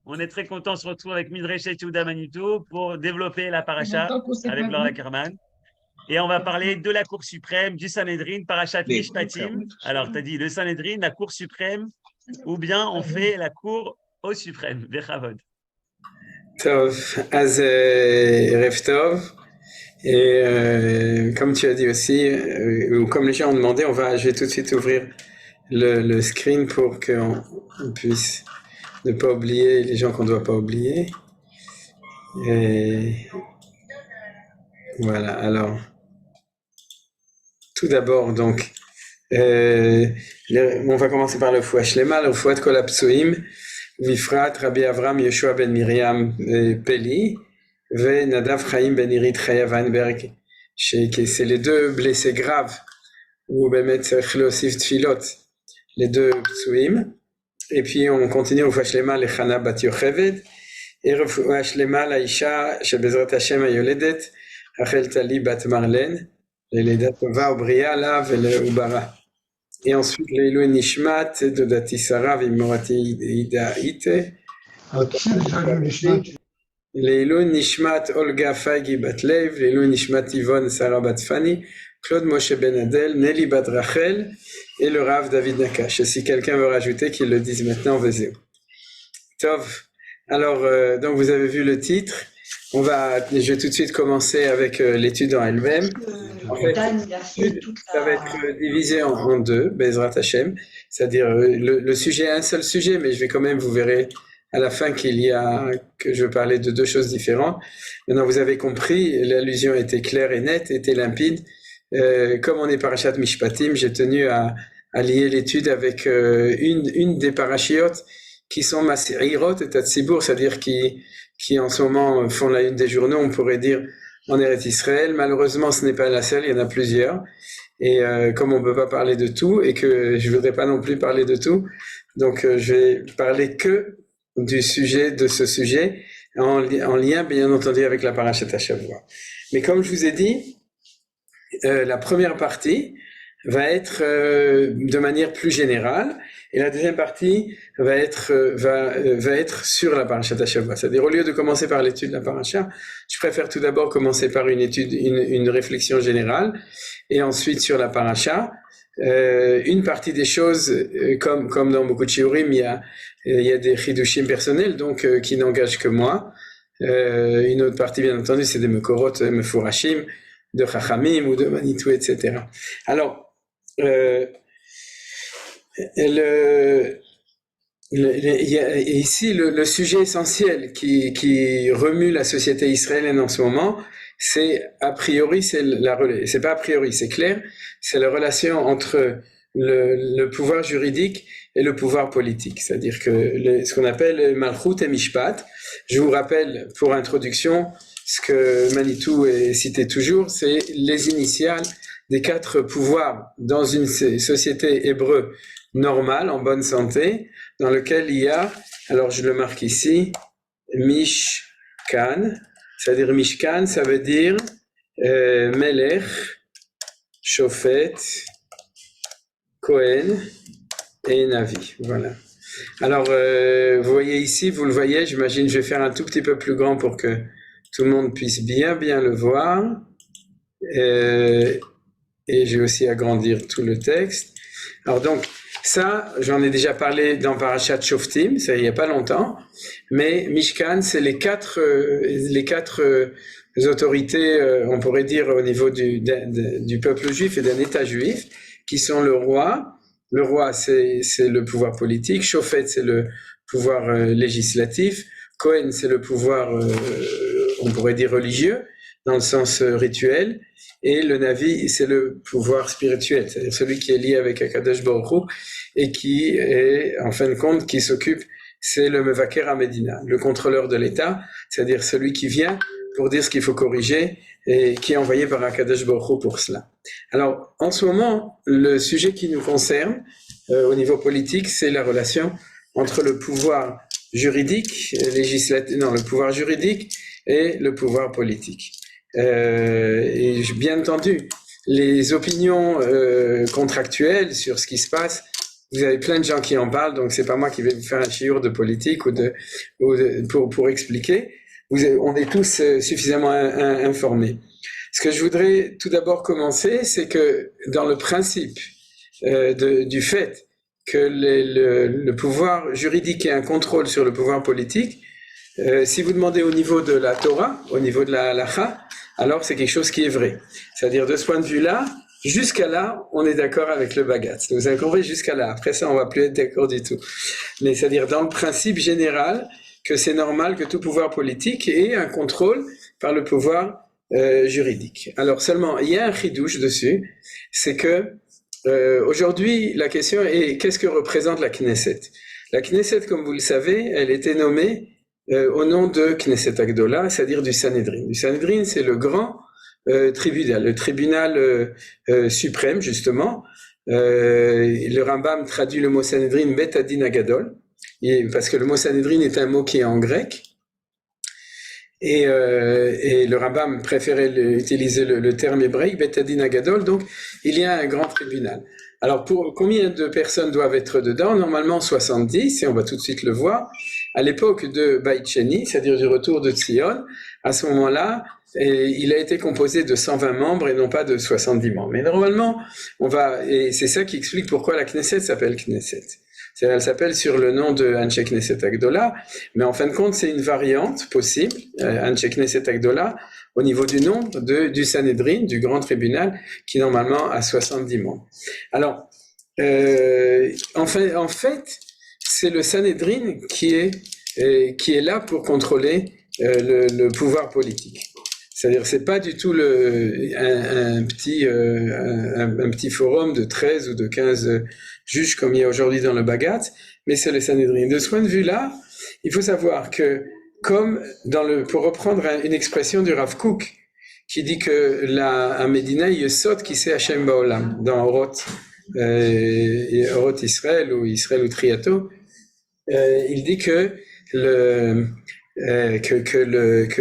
On est très content de se retrouver avec Midrash et Yehuda Manitou pour développer la paracha avec Laura Ackerman. Et on va parler de la Cour suprême, du Sanhedrin, parachat Mishpatim. Alors, tu as dit le Sanhedrin, la Cour suprême, ou bien on fait la Cour au suprême, Bechavod. Tov, Az Erev Tov. Et comme tu as dit aussi, ou comme les gens ont demandé, je vais tout de suite ouvrir le screen pour qu'on puisse ne pas oublier les gens qu'on ne doit pas oublier. Et voilà, alors, tout d'abord, donc, on va commencer par le Fouah Shlema, le Fouah Kol HaPtsuim, Vifrat, Rabbi Avram, Yeshua ben Miriam Peli, Ve Nadav Chaim ben Irit Chaya Weinberg, c'est les deux blessés graves, ou Bemet Chlosif Tfilot, les deux Ptsuim. Et puis on continue au Fouah Shlema, le Chana Bat Yocheved, et le Fouah Shlema, la Isha, Shebezrat Hashem Ayoledet, Rachel Tali Bat Marlen, Ledat Tova Ubria, Lav et Ubara. Et ensuite, Leilou Nishmat, Dodati Sarah, Vimorati Ida Ite. Leilou Nishmat, Olga Fagi Batlev, Leilou Nishmat Yvonne Sarah Batfani, Claude Moshe Benadel, Nelly Bat Rachel et le Rav David Nakash. Et si quelqu'un veut rajouter, qu'il le dise maintenant, Vézéo. Tov. Alors, donc vous avez vu le titre. Je vais tout de suite commencer avec l'étude en elle-même. En fait, ça va être divisé en deux, Bezrat Hashem, c'est-à-dire le sujet, un seul sujet, mais vous verrez à la fin que je vais parler de deux choses différentes. Maintenant, vous avez compris, l'allusion était claire et nette, était limpide. Comme on est parashat Mishpatim, j'ai tenu à lier l'étude avec une des parachiotes qui sont Masirot et Tatsibour, c'est-à-dire qui en ce moment font la une des journaux, on pourrait dire en Eretz Israël. Malheureusement, ce n'est pas la seule, il y en a plusieurs. Et comme on ne peut pas parler de tout, et que je ne voudrais pas non plus parler de tout, donc je vais parler que de ce sujet, en lien bien entendu avec la parashat Hashavua. Mais comme je vous ai dit, la première partie va être de manière plus générale, et la deuxième partie va être sur la parashat Hashavua. C'est-à-dire, au lieu de commencer par l'étude de la parasha, je préfère tout d'abord commencer par une réflexion générale, et ensuite sur la parasha. Une partie des choses, comme dans beaucoup de shiurim, il y a des chidushim personnels, donc qui n'engagent que moi. Une autre partie, bien entendu, c'est des mekorot mefurashim, de Chachamim ou de Manitou, etc. Alors, ici, le sujet essentiel qui remue la société israélienne en ce moment, c'est a priori, c'est pas a priori, c'est clair, c'est la relation entre le pouvoir juridique et le pouvoir politique, c'est-à-dire que ce qu'on appelle Malchut et Mishpat. Je vous rappelle, pour introduction, ce que Manitou est cité toujours, c'est les initiales des 4 pouvoirs dans une société hébreu normale, en bonne santé, dans lequel il y a, alors je le marque ici, Mishkan, c'est-à-dire Mishkan, ça veut dire Melech, Shofet, Kohen et Navi. Voilà. Alors, vous voyez ici, vous le voyez, j'imagine, je vais faire un tout petit peu plus grand pour que tout le monde puisse bien le voir. Et je vais aussi agrandir tout le texte. Alors donc, ça, j'en ai déjà parlé dans Parashat Shoftim, ça il n'y a pas longtemps, mais Mishkan, c'est les quatre autorités, on pourrait dire au niveau du peuple juif et d'un État juif, qui sont le roi. Le roi, c'est le pouvoir politique. Shofet, c'est le pouvoir législatif. Kohen, c'est le pouvoir, on pourrait dire religieux, dans le sens rituel. Et le Navi, c'est le pouvoir spirituel, c'est-à-dire celui qui est lié avec Akadosh Baruch Hu et qui est, en fin de compte, qui s'occupe, c'est le Mevaker HaMedina, le contrôleur de l'État, c'est-à-dire celui qui vient pour dire ce qu'il faut corriger et qui est envoyé par Akadosh Baruch Hu pour cela. Alors, en ce moment, le sujet qui nous concerne au niveau politique, c'est la relation entre le pouvoir juridique, le pouvoir juridique et le pouvoir politique. Et bien entendu, les opinions contractuelles sur ce qui se passe vous avez plein de gens qui en parlent, donc c'est pas moi qui vais vous faire un chiour de politique pour expliquer. On est tous suffisamment informés. Ce que je voudrais tout d'abord commencer, c'est que dans le principe du fait que le pouvoir juridique ait un contrôle sur le pouvoir politique, si vous demandez au niveau de la Torah, au niveau de la halacha, alors c'est quelque chose qui est vrai. C'est-à-dire de ce point de vue-là, jusqu'à là, on est d'accord avec le Bagatz. Vous avez compris jusqu'à là. Après ça, on va plus être d'accord du tout. Mais c'est-à-dire dans le principe général que c'est normal que tout pouvoir politique ait un contrôle par le pouvoir juridique. Alors seulement, il y a un chidouche dessus, c'est que aujourd'hui, la question est qu'est-ce que représente la Knesset? La Knesset, comme vous le savez, elle était nommée au nom de Knesset Agdola, c'est-à-dire du Sanhédrin. Du Sanhédrin, c'est le grand tribunal, le tribunal suprême, justement. Le Rambam traduit le mot Sanhédrin Bet Adin Agadol, parce que le mot Sanhédrin est un mot qui est en grec. Et le Rambam préférait utiliser le terme hébraïque, Bet Adin Agadol, donc il y a un grand tribunal. Alors, pour combien de personnes doivent être dedans? Normalement 70, et on va tout de suite le voir. À l'époque de Beit Sheni, c'est-à-dire du retour de Tzion, à ce moment-là, il a été composé de 120 membres et non pas de 70 membres. Mais normalement, et c'est ça qui explique pourquoi la Knesset s'appelle Knesset. Elle s'appelle sur le nom de Anshe Knesset Agdola, mais en fin de compte, c'est une variante possible, Anshe Knesset Agdola, au niveau du nombre du Sanhédrin, du grand tribunal, qui normalement a 70 membres. Alors, en fait, c'est le Sanhédrin qui est là pour contrôler le pouvoir politique. C'est-à-dire, c'est pas du tout un petit forum de 13 ou de 15 juges comme il y a aujourd'hui dans le Bagatz, mais c'est le Sanhédrin. De ce point de vue-là, il faut savoir que, pour reprendre une expression du Rav Kook, qui dit que un Médina Yesod qui sait Hashem Baolam, dans Oroth Israël ou Triato, il dit que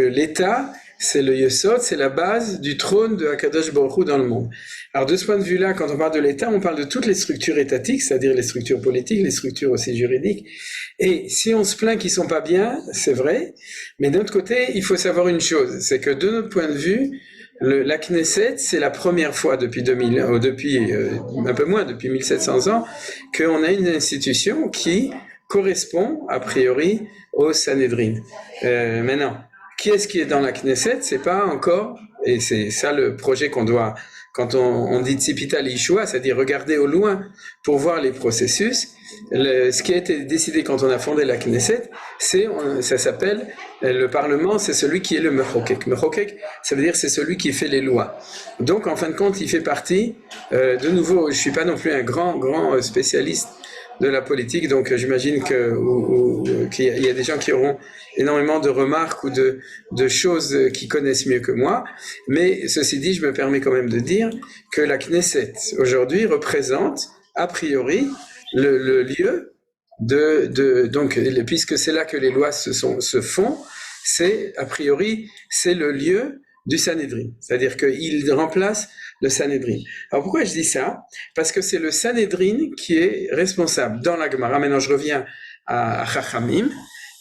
l'État, c'est le Yesod, c'est la base du trône de Hakadosh Baruch Hu dans le monde. Alors de ce point de vue-là, quand on parle de l'État, on parle de toutes les structures étatiques, c'est-à-dire les structures politiques, les structures aussi juridiques. Et si on se plaint qu'ils sont pas bien, c'est vrai, mais d'un autre côté, il faut savoir une chose, c'est que de notre point de vue, la Knesset, c'est la première fois depuis un peu moins, depuis 1700 ans, qu'on a une institution qui correspond, a priori, au Sanhédrin. Maintenant, qui est-ce qui est dans la Knesset? C'est pas encore, et c'est ça le projet qu'on doit, quand on dit Tzipita Lishua, c'est-à-dire regarder au loin pour voir les processus. Ce qui a été décidé quand on a fondé la Knesset, ça s'appelle, le Parlement, c'est celui qui est le Mechokek. Mechokek, ça veut dire c'est celui qui fait les lois. Donc en fin de compte, il fait partie, de nouveau, je suis pas non plus un grand spécialiste de la politique, donc j'imagine qu'il y a des gens qui auront énormément de remarques ou de choses qu'ils connaissent mieux que moi, mais ceci dit, je me permets quand même de dire que la Knesset aujourd'hui représente a priori le lieu donc puisque c'est là que les lois se font, c'est a priori c'est le lieu du Sanhédrin, c'est-à-dire qu'il remplace le Sanhédrin. Alors pourquoi je dis ça? Parce que c'est le Sanhédrin qui est responsable dans la Gemara. Maintenant je reviens à Chachamim.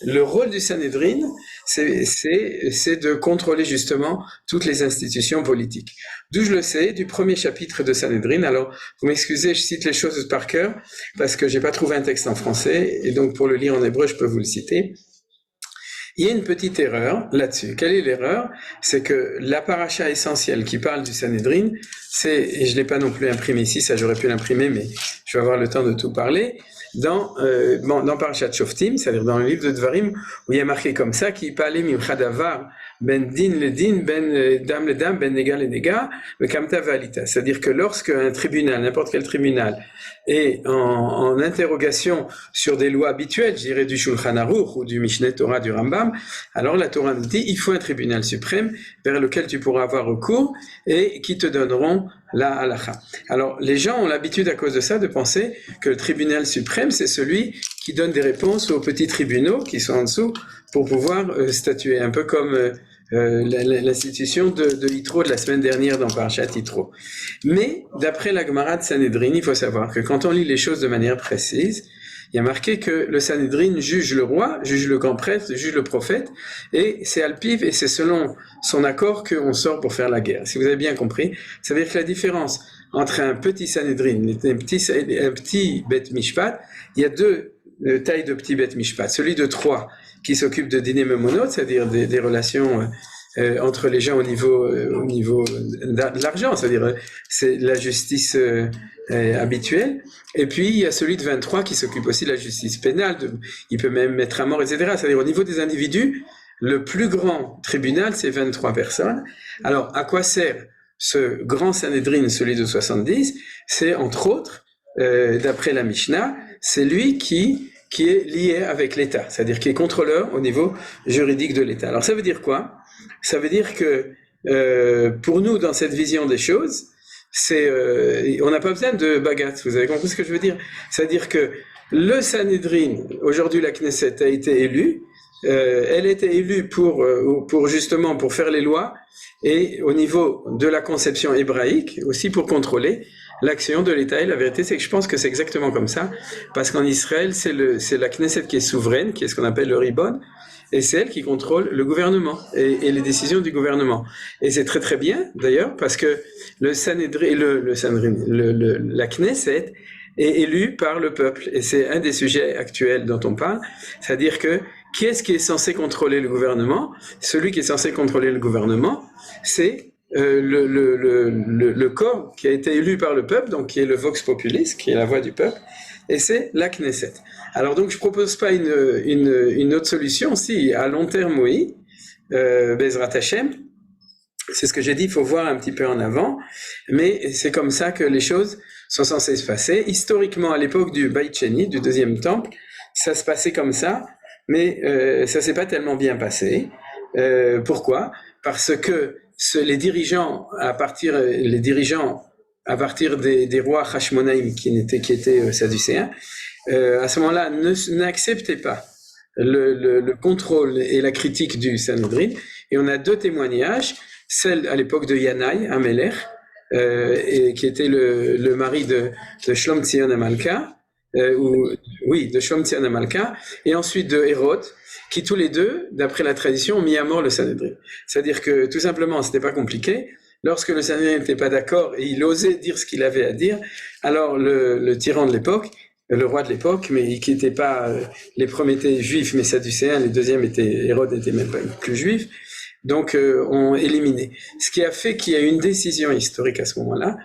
Le rôle du Sanhédrin, c'est de contrôler justement toutes les institutions politiques. D'où je le sais, du premier chapitre de Sanhédrin. Alors, vous m'excusez, je cite les choses par cœur, parce que j'ai pas trouvé un texte en français, et donc pour le lire en hébreu, je peux vous le citer. Il y a une petite erreur là-dessus. Quelle est l'erreur? C'est que la paracha essentielle qui parle du Sanhédrin, et je l'ai pas non plus imprimé ici, ça j'aurais pu l'imprimer, mais je vais avoir le temps de tout parler, dans Parashat Shoftim, c'est-à-dire dans le livre de Dvarim, où il y a marqué comme ça, qui parlait mimchadavar, ben din le din, ben dam le dam, ben nega le nega, ben kamta valita. C'est-à-dire que lorsque un tribunal, n'importe quel tribunal, est en interrogation sur des lois habituelles, je dirais du Shulchan Aruch ou du Mishneh Torah du Rambam, alors la Torah nous dit, il faut un tribunal suprême vers lequel tu pourras avoir recours et qui te donneront la halacha. Alors, les gens ont l'habitude à cause de ça de penser que le tribunal suprême, c'est celui qui donne des réponses aux petits tribunaux qui sont en dessous pour pouvoir statuer. Un peu comme l'institution de Yitro de la semaine dernière dans Parashat Yitro. Mais d'après la Gemara de Sanhedrin, il faut savoir que quand on lit les choses de manière précise, il y a marqué que le Sanhedrin juge le roi, juge le grand prêtre, juge le prophète, et c'est Alpiv et c'est selon son accord qu'on sort pour faire la guerre. Si vous avez bien compris, ça veut dire que la différence entre un petit Sanhedrin et un petit Bet Mishpat, il y a deux tailles de petits Bet Mishpat. Celui de 3 qui s'occupe de dîner memonot, c'est-à-dire des relations entre les gens au niveau de l'argent, c'est-à-dire c'est la justice habituelle. Et puis il y a celui de 23 qui s'occupe aussi de la justice pénale, il peut même mettre à mort, etc. C'est-à-dire au niveau des individus, le plus grand tribunal, c'est 23 personnes. Alors à quoi sert ce grand Sanhedrin, celui de 70? C'est entre autres, d'après la Mishnah, c'est lui qui est lié avec l'État, c'est-à-dire qui est contrôleur au niveau juridique de l'État. Alors ça veut dire quoi? Ça veut dire que pour nous, dans cette vision des choses, on n'a pas besoin de bagat. Vous avez compris ce que je veux dire? C'est-à-dire que le Sanhedrin, aujourd'hui la Knesset a été élue, elle était élue pour justement pour faire les lois et au niveau de la conception hébraïque aussi pour contrôler l'action de l'État. Et la vérité, c'est que je pense que c'est exactement comme ça, parce qu'en Israël, c'est la Knesset qui est souveraine, qui est ce qu'on appelle le Ribon, et c'est elle qui contrôle le gouvernement et les décisions du gouvernement. Et c'est très très bien, d'ailleurs, parce que la Knesset est élue par le peuple. Et c'est un des sujets actuels dont on parle, c'est-à-dire que qui est-ce qui est censé contrôler le gouvernement? Celui qui est censé contrôler le gouvernement, c'est le corps qui a été élu par le peuple, donc qui est le Vox Populis, qui est la voix du peuple, et c'est la Knesset. Alors donc je propose pas une autre solution, si à long terme oui, Bezrat Hashem, c'est ce que j'ai dit, il faut voir un petit peu en avant, mais c'est comme ça que les choses sont censées se passer. Historiquement, à l'époque du Beit Sheni, du deuxième temple, ça se passait comme ça, mais ça s'est pas tellement bien passé. Pourquoi? Parce que les dirigeants à partir des rois Hashmonaïm qui étaient sadducéens, à ce moment-là n'acceptaient pas le contrôle et la critique du Sanhedrin. Et on a deux témoignages, celle à l'époque de Yanaï, Amelech, qui était le mari de Shlom Tzion Amalka, de Shlom Tzion Amalka, et ensuite de Hérode, qui tous les deux, d'après la tradition, ont mis à mort le Sanhedrin. C'est-à-dire que tout simplement, c'était pas compliqué. Lorsque le Sanhedrin n'était pas d'accord et il osait dire ce qu'il avait à dire, alors le tyran de l'époque, le roi de l'époque, mais qui n'était pas, les premiers étaient juifs mais sadducéens, les deuxièmes Hérode était même pas plus juif, donc ont éliminé. Ce qui a fait qu'il y a eu une décision historique à ce moment-là,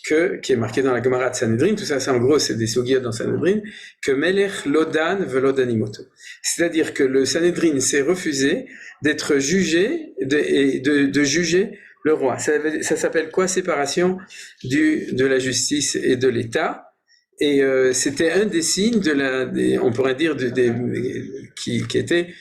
qui est marquée dans la Gemara de Sanhedrin, tout ça c'est en gros c'est des sougiyot dans Sanhedrin, que Melech Lodan velodanimoto. C'est-à-dire que le Sanhedrin s'est refusé d'être jugé et de juger le roi. Ça s'appelle quoi? Séparation de la justice et de l'État. Et c'était un des signes on pourrait dire qui était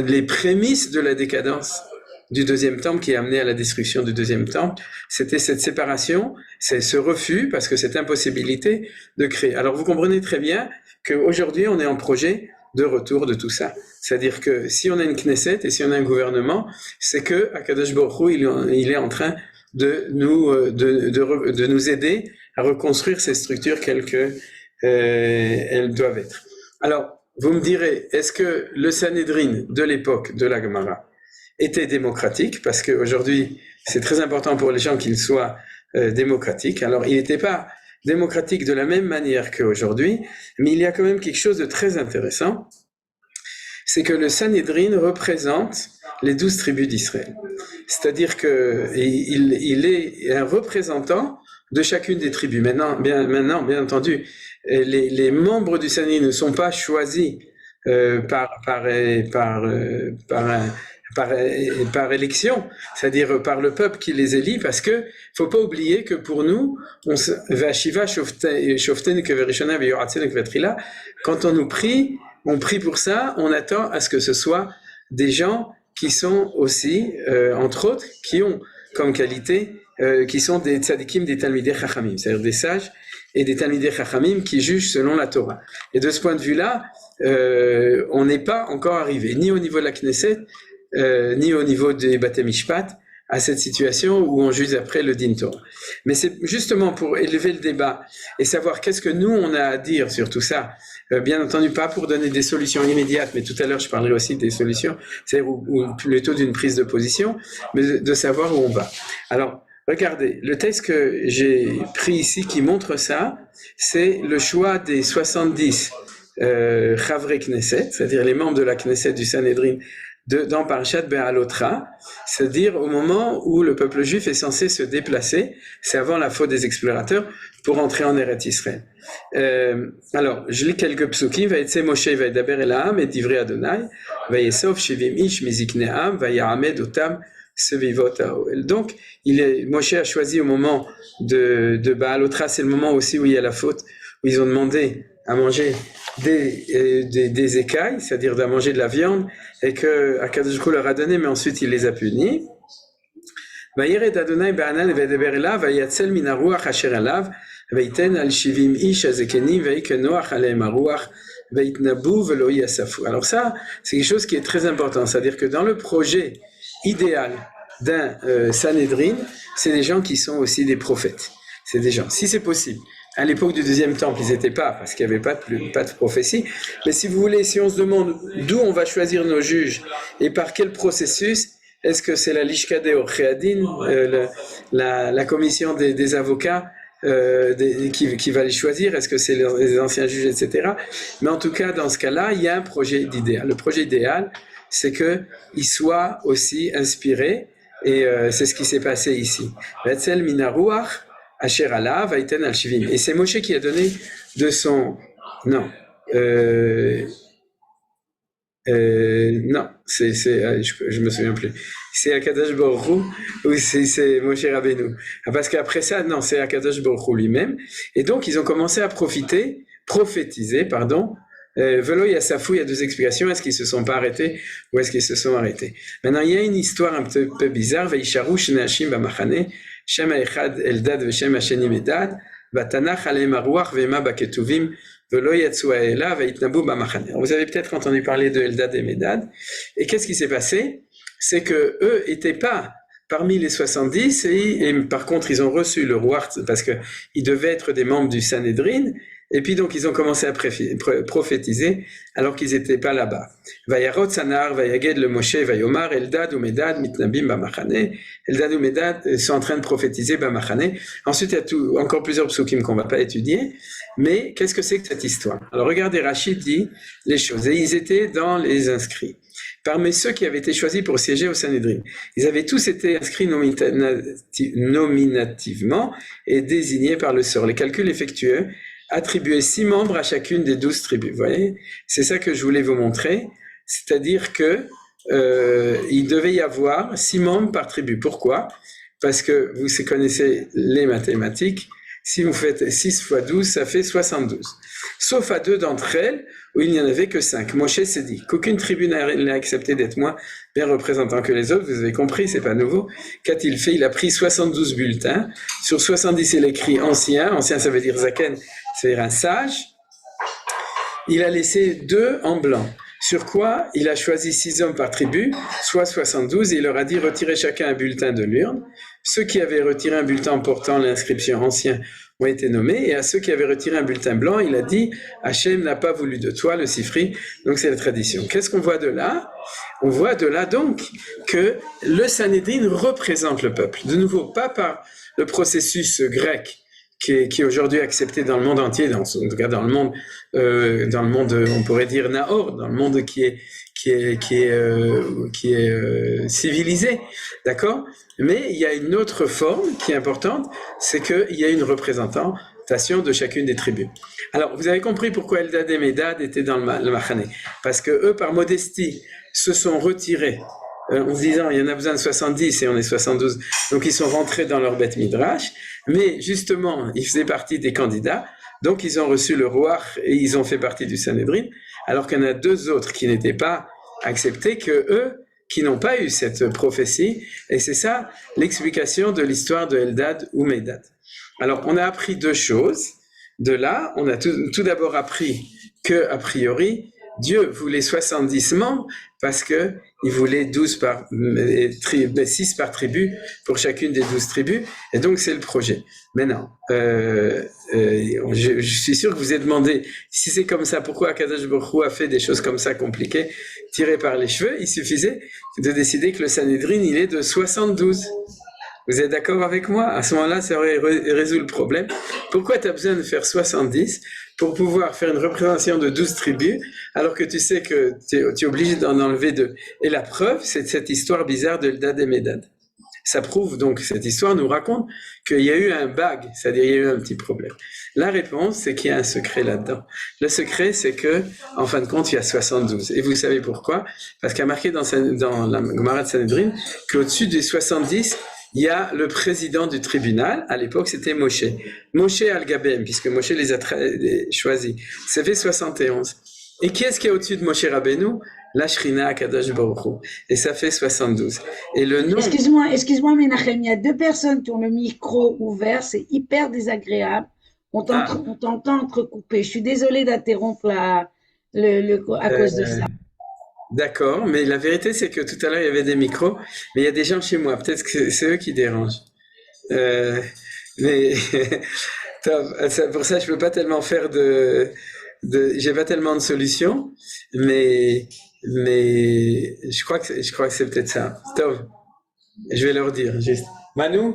les prémices de la décadence du deuxième temple qui a amené à la destruction du deuxième temple. C'était cette séparation, c'est ce refus, parce que cette impossibilité de créer. Alors vous comprenez très bien qu'aujourd'hui on est en projet de retour de tout ça. C'est-à-dire que si on a une Knesset et si on a un gouvernement, c'est que Akadosh Baruch Hu, il est en train de nous aider à reconstruire ces structures telles qu'elles doivent être. Alors, vous me direz, est-ce que le Sanhedrin de l'époque de la Gemara était démocratique? Parce qu'aujourd'hui, c'est très important pour les gens qu'il soit démocratique. Alors, il n'était pas démocratique de la même manière qu'aujourd'hui, mais il y a quand même quelque chose de très intéressant, c'est que le Sanhedrin représente les 12 tribus d'Israël. C'est-à-dire qu'il est un représentant de chacune des tribus. Maintenant, bien entendu, les membres du Sanhedrin ne sont pas choisis par élection, c'est-à-dire par le peuple qui les élit, parce que faut pas oublier que pour nous, quand on nous prie, on prie pour ça, on attend à ce que ce soit des gens qui sont aussi, entre autres, qui ont comme qualité, qui sont des tzadikim, des talmidei chachamim, c'est-à-dire des sages et des talmidei chachamim qui jugent selon la Torah. Et de ce point de vue-là, on n'est pas encore arrivé, ni au niveau de la Knesset, ni au niveau des Bate Mishpat, à cette situation où on juge après le Din Torah. Mais c'est justement pour élever le débat et savoir qu'est-ce que nous on a à dire sur tout ça. Bien entendu, pas pour donner des solutions immédiates, mais tout à l'heure je parlerai aussi des solutions, c'est-à-dire ou plutôt d'une prise de position, mais de savoir où on va. Alors, regardez, le texte que j'ai pris ici qui montre ça, c'est le choix des 70 Chavrei Knesset, c'est-à-dire les membres de la Knesset du Sanhédrin, dans Parashat Be'alotra, c'est-à-dire au moment où le peuple juif est censé se déplacer, c'est avant la faute des explorateurs, pour entrer en Eretz Israël. Alors, je lis quelques psukim. Vayetze Moshe vayedaber el ha'am et divrei Adonai, vayesov shivim ish miziknei ha'am, vayahamed otam sevivot ha'oel. Donc, Moshe a choisi au moment de Be'alotra, c'est le moment aussi où il y a la faute, où ils ont demandé à manger des écailles, c'est-à-dire à manger de la viande, et que Akadosh Baruch Hu leur a donné, mais ensuite il les a punis. Vayered Adonai be'anan ve'yedaber elav, vayatzel min haruach asher alav, vayiten al shivim ish hazekenim, vayikenoach aleim haruach, vayitnabu ve'lo yasafu. Alors ça, c'est quelque chose qui est très important, c'est-à-dire que dans le projet idéal d'un Sanhédrin, c'est des gens qui sont aussi des prophètes. C'est des gens, si c'est possible. À l'époque du deuxième temple, ils n'étaient pas, parce qu'il n'y avait pas de prophétie. Mais si vous voulez, si on se demande d'où on va choisir nos juges et par quel processus, est-ce que c'est la Lishka de Orcheadin, la commission des avocats qui va les choisir? Est-ce que c'est les anciens juges, etc. Mais en tout cas, dans ce cas-là, il y a un projet d'idéal. Le projet idéal, c'est qu'ils soient aussi inspirés, et c'est ce qui s'est passé ici. Vetzel minaruach Asher alav vaiten al shivim. Et c'est Moshe qui a donné de son... Non. Non, je me souviens plus. C'est Akadosh Baruch Hu ou c'est Moshe Rabbeinu. Parce qu'après ça, non, c'est Akadosh Baruch Hu lui-même. Et donc, ils ont commencé à prophétiser, Velo Yasafu, il y a deux explications. Est-ce qu'ils se sont pas arrêtés ou est-ce qu'ils se sont arrêtés? Maintenant, il y a une histoire un peu bizarre. Veisharu shnei b'machane, Shem ha'echad Eldad v'Shem ha'sheni Medad, v'Tanach aleim haruach v'ema b'ketuvim, velo yatsu ha'ela v'yitnabu b'machane. Vous avez peut-être entendu parler de Eldad et Medad. Et qu'est-ce qui s'est passé? C'est que eux étaient pas parmi les 70 et par contre ils ont reçu le roi parce que ils devaient être des membres du Sanhédrin. Et puis donc ils ont commencé à prophétiser alors qu'ils n'étaient pas là-bas. Vayarot sanar, vayaged le Moshe, vayomar, Eldad ou Medad, mitnabim b'machane. Eldad ou Medad sont en train de prophétiser b'machane. Ensuite il y a encore plusieurs psukim qu'on va pas étudier. Mais qu'est-ce que c'est que cette histoire? Alors regardez, Rachid dit les choses. Et ils étaient dans les inscrits. Parmi ceux qui avaient été choisis pour siéger au Sanhédrin, ils avaient tous été inscrits nominativement et désignés par le sort. Les calculs effectués attribuer 6 membres à chacune des 12 tribus. Vous voyez, c'est ça que je voulais vous montrer, c'est-à-dire que il devait y avoir 6 membres par tribu. Pourquoi? Parce que vous connaissez les mathématiques. Si vous faites 6 fois 12, ça fait 72. Sauf à 2 d'entre elles, où il n'y en avait que 5. Moshe s'est dit qu'aucune tribu n'a accepté d'être moins bien représentant que les autres. Vous avez compris, c'est pas nouveau. Qu'a-t-il fait? Il a pris 72 bulletins. Sur 70, il a écrit ancien. Ancien, ça veut dire Zaken, c'est-à-dire un sage. Il a laissé 2 en blanc. Sur quoi il a choisi 6 hommes par tribu, soit 72, et il leur a dit retirez chacun un bulletin de l'urne. Ceux qui avaient retiré un bulletin portant l'inscription ancien ont été nommés, et à ceux qui avaient retiré un bulletin blanc, il a dit Hachem n'a pas voulu de toi, le Sifri, donc c'est la tradition. Qu'est-ce qu'on voit de là? On voit de là donc que le Sanhédrin représente le peuple. De nouveau, pas par le processus grec, qui est aujourd'hui accepté dans le monde entier, en tout cas dans le monde, on pourrait dire Nahor, dans le monde qui est civilisé, d'accord? Mais il y a une autre forme qui est importante, c'est qu'il y a une représentation de chacune des tribus. Alors, vous avez compris pourquoi Eldad et Medad étaient dans le Machane, parce que eux, par modestie, se sont retirés en se disant il y en a besoin de 70 et on est 72, donc ils sont rentrés dans leur Beth Midrash, mais justement ils faisaient partie des candidats, donc ils ont reçu le roi et ils ont fait partie du Sanhédrin, alors qu'il y en a 2 autres qui n'étaient pas acceptés, que eux qui n'ont pas eu cette prophétie, et c'est ça l'explication de l'histoire de Eldad ou Medad. Alors on a appris 2 choses de là. On a tout d'abord appris que a priori Dieu voulait 70 membres parce que il voulait 6 par tribu pour chacune des 12 tribus, et donc c'est le projet. Maintenant, je suis sûr que vous avez demandé, si c'est comme ça, pourquoi Akadosh Baruch Hu a fait des choses comme ça compliquées, tirées par les cheveux? Il suffisait de décider que le Sanhédrin, il est de 72. Vous êtes d'accord avec moi? À ce moment-là, ça aurait résolu le problème. Pourquoi tu as besoin de faire 70 pour pouvoir faire une représentation de 12 tribus, alors que tu sais que tu es obligé d'en enlever 2? Et la preuve, c'est cette histoire bizarre de Eldad et Médad. Ça prouve donc, cette histoire nous raconte qu'il y a eu un bug, c'est-à-dire il y a eu un petit problème. La réponse, c'est qu'il y a un secret là-dedans. Le secret, c'est que, en fin de compte, il y a 72. Et vous savez pourquoi? Parce qu'il y a marqué dans la Gemara de Sanhédrin qu'au-dessus des 70, il y a le président du tribunal. À l'époque, c'était Moshe. Moshe Al-Gabem, puisque Moshe les a choisis. Ça fait 71. Et qui est-ce qui est au-dessus de Moshe Rabbeinu? La Shrina Akadosh Baruch Hu. Et ça fait 72. Et le nom... Excuse-moi, Menachem, il y a 2 personnes qui ont le micro ouvert. C'est hyper désagréable. On t'entend entrecoupé. Je suis désolée d'interrompre à cause de ça. D'accord, mais la vérité, c'est que tout à l'heure, il y avait des micros, mais il y a des gens chez moi. Peut-être que c'est eux qui dérangent. Mais pour ça, je peux pas tellement faire j'ai pas tellement de solutions, mais je crois que c'est peut-être ça. Tov, je vais leur dire juste. Manu,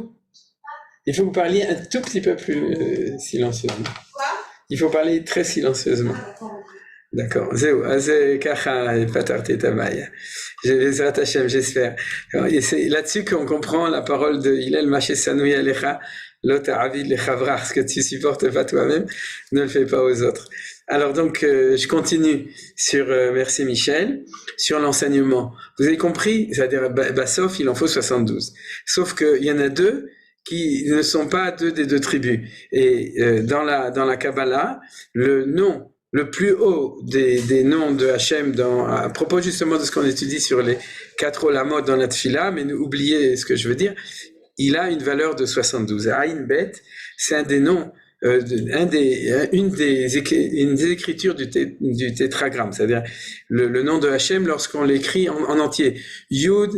il faut que vous parliez un tout petit peu plus silencieusement. Il faut parler très silencieusement. D'accord. J'espère. Et c'est là-dessus qu'on comprend la parole de Hillel Machesanoui Alecha, l'autre avid le chavra, ce que tu supportes pas toi-même, ne le fais pas aux autres. Alors donc, je continue sur, merci Michel, sur l'enseignement. Vous avez compris? C'est-à-dire, sauf, il en faut 72. Sauf qu'il y en a 2 qui ne sont pas 2 des 2 tribus. Et dans la Kabbalah, le nom le plus haut des noms de Hachem à propos justement de ce qu'on étudie sur les 4 olamot dans la Tfila, mais oubliez ce que je veux dire, il a une valeur de 72. Aïn Bet, c'est un des noms, une des écritures du tétragramme, c'est-à-dire le nom de Hachem lorsqu'on l'écrit en entier. Yud,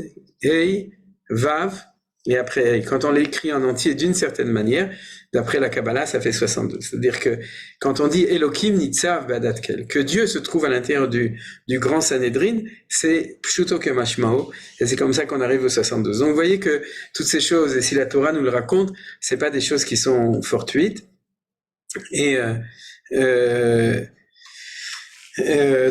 Hei, Vav, et après, quand on l'écrit en entier d'une certaine manière, d'après la Kabbalah, ça fait 62. C'est-à-dire que quand on dit Elohim Nitzav Badatkel, que Dieu se trouve à l'intérieur du grand Sanhédrin, c'est Pshuto Kemashmao, et c'est comme ça qu'on arrive au 72. Donc vous voyez que toutes ces choses, et si la Torah nous le raconte, c'est pas des choses qui sont fortuites. Et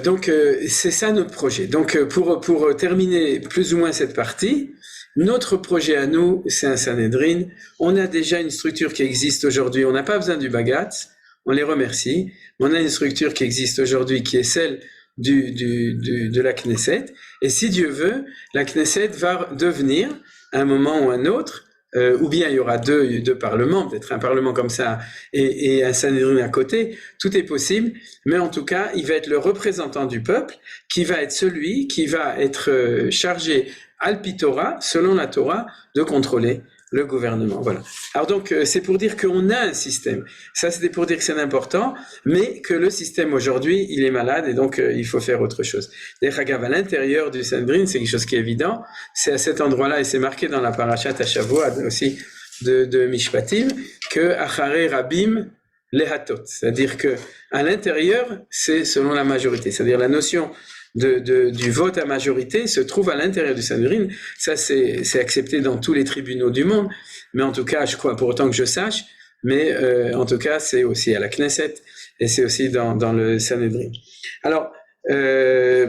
donc c'est ça notre projet. Donc pour terminer plus ou moins cette partie, notre projet à nous, c'est un Sanhédrin. On a déjà une structure qui existe aujourd'hui. On n'a pas besoin du Bagatz. On les remercie. On a une structure qui existe aujourd'hui qui est celle de la Knesset. Et si Dieu veut, la Knesset va devenir, à un moment ou un autre, ou bien il y aura deux parlements, peut-être un parlement comme ça et un Sanhédrin à côté. Tout est possible. Mais en tout cas, il va être le représentant du peuple qui va être celui qui va être chargé Alpi Torah, selon la Torah, de contrôler le gouvernement. Voilà. Alors donc, c'est pour dire qu'on a un système. Ça, c'était pour dire que c'est important, mais que le système aujourd'hui, il est malade et donc il faut faire autre chose. D'ailleurs, à l'intérieur du Sanhédrin, c'est quelque chose qui est évident. C'est à cet endroit-là, et c'est marqué dans la parashat à Shavuot aussi de Mishpatim, que Acharei Rabim Lehatot. C'est-à-dire que à l'intérieur, c'est selon la majorité. C'est-à-dire la notion du vote à majorité se trouve à l'intérieur du Sanhédrin. Ça, c'est accepté dans tous les tribunaux du monde, mais en tout cas, je crois, pour autant que je sache, mais en tout cas, c'est aussi à la Knesset, et c'est aussi dans le Sanhédrin. Alors, et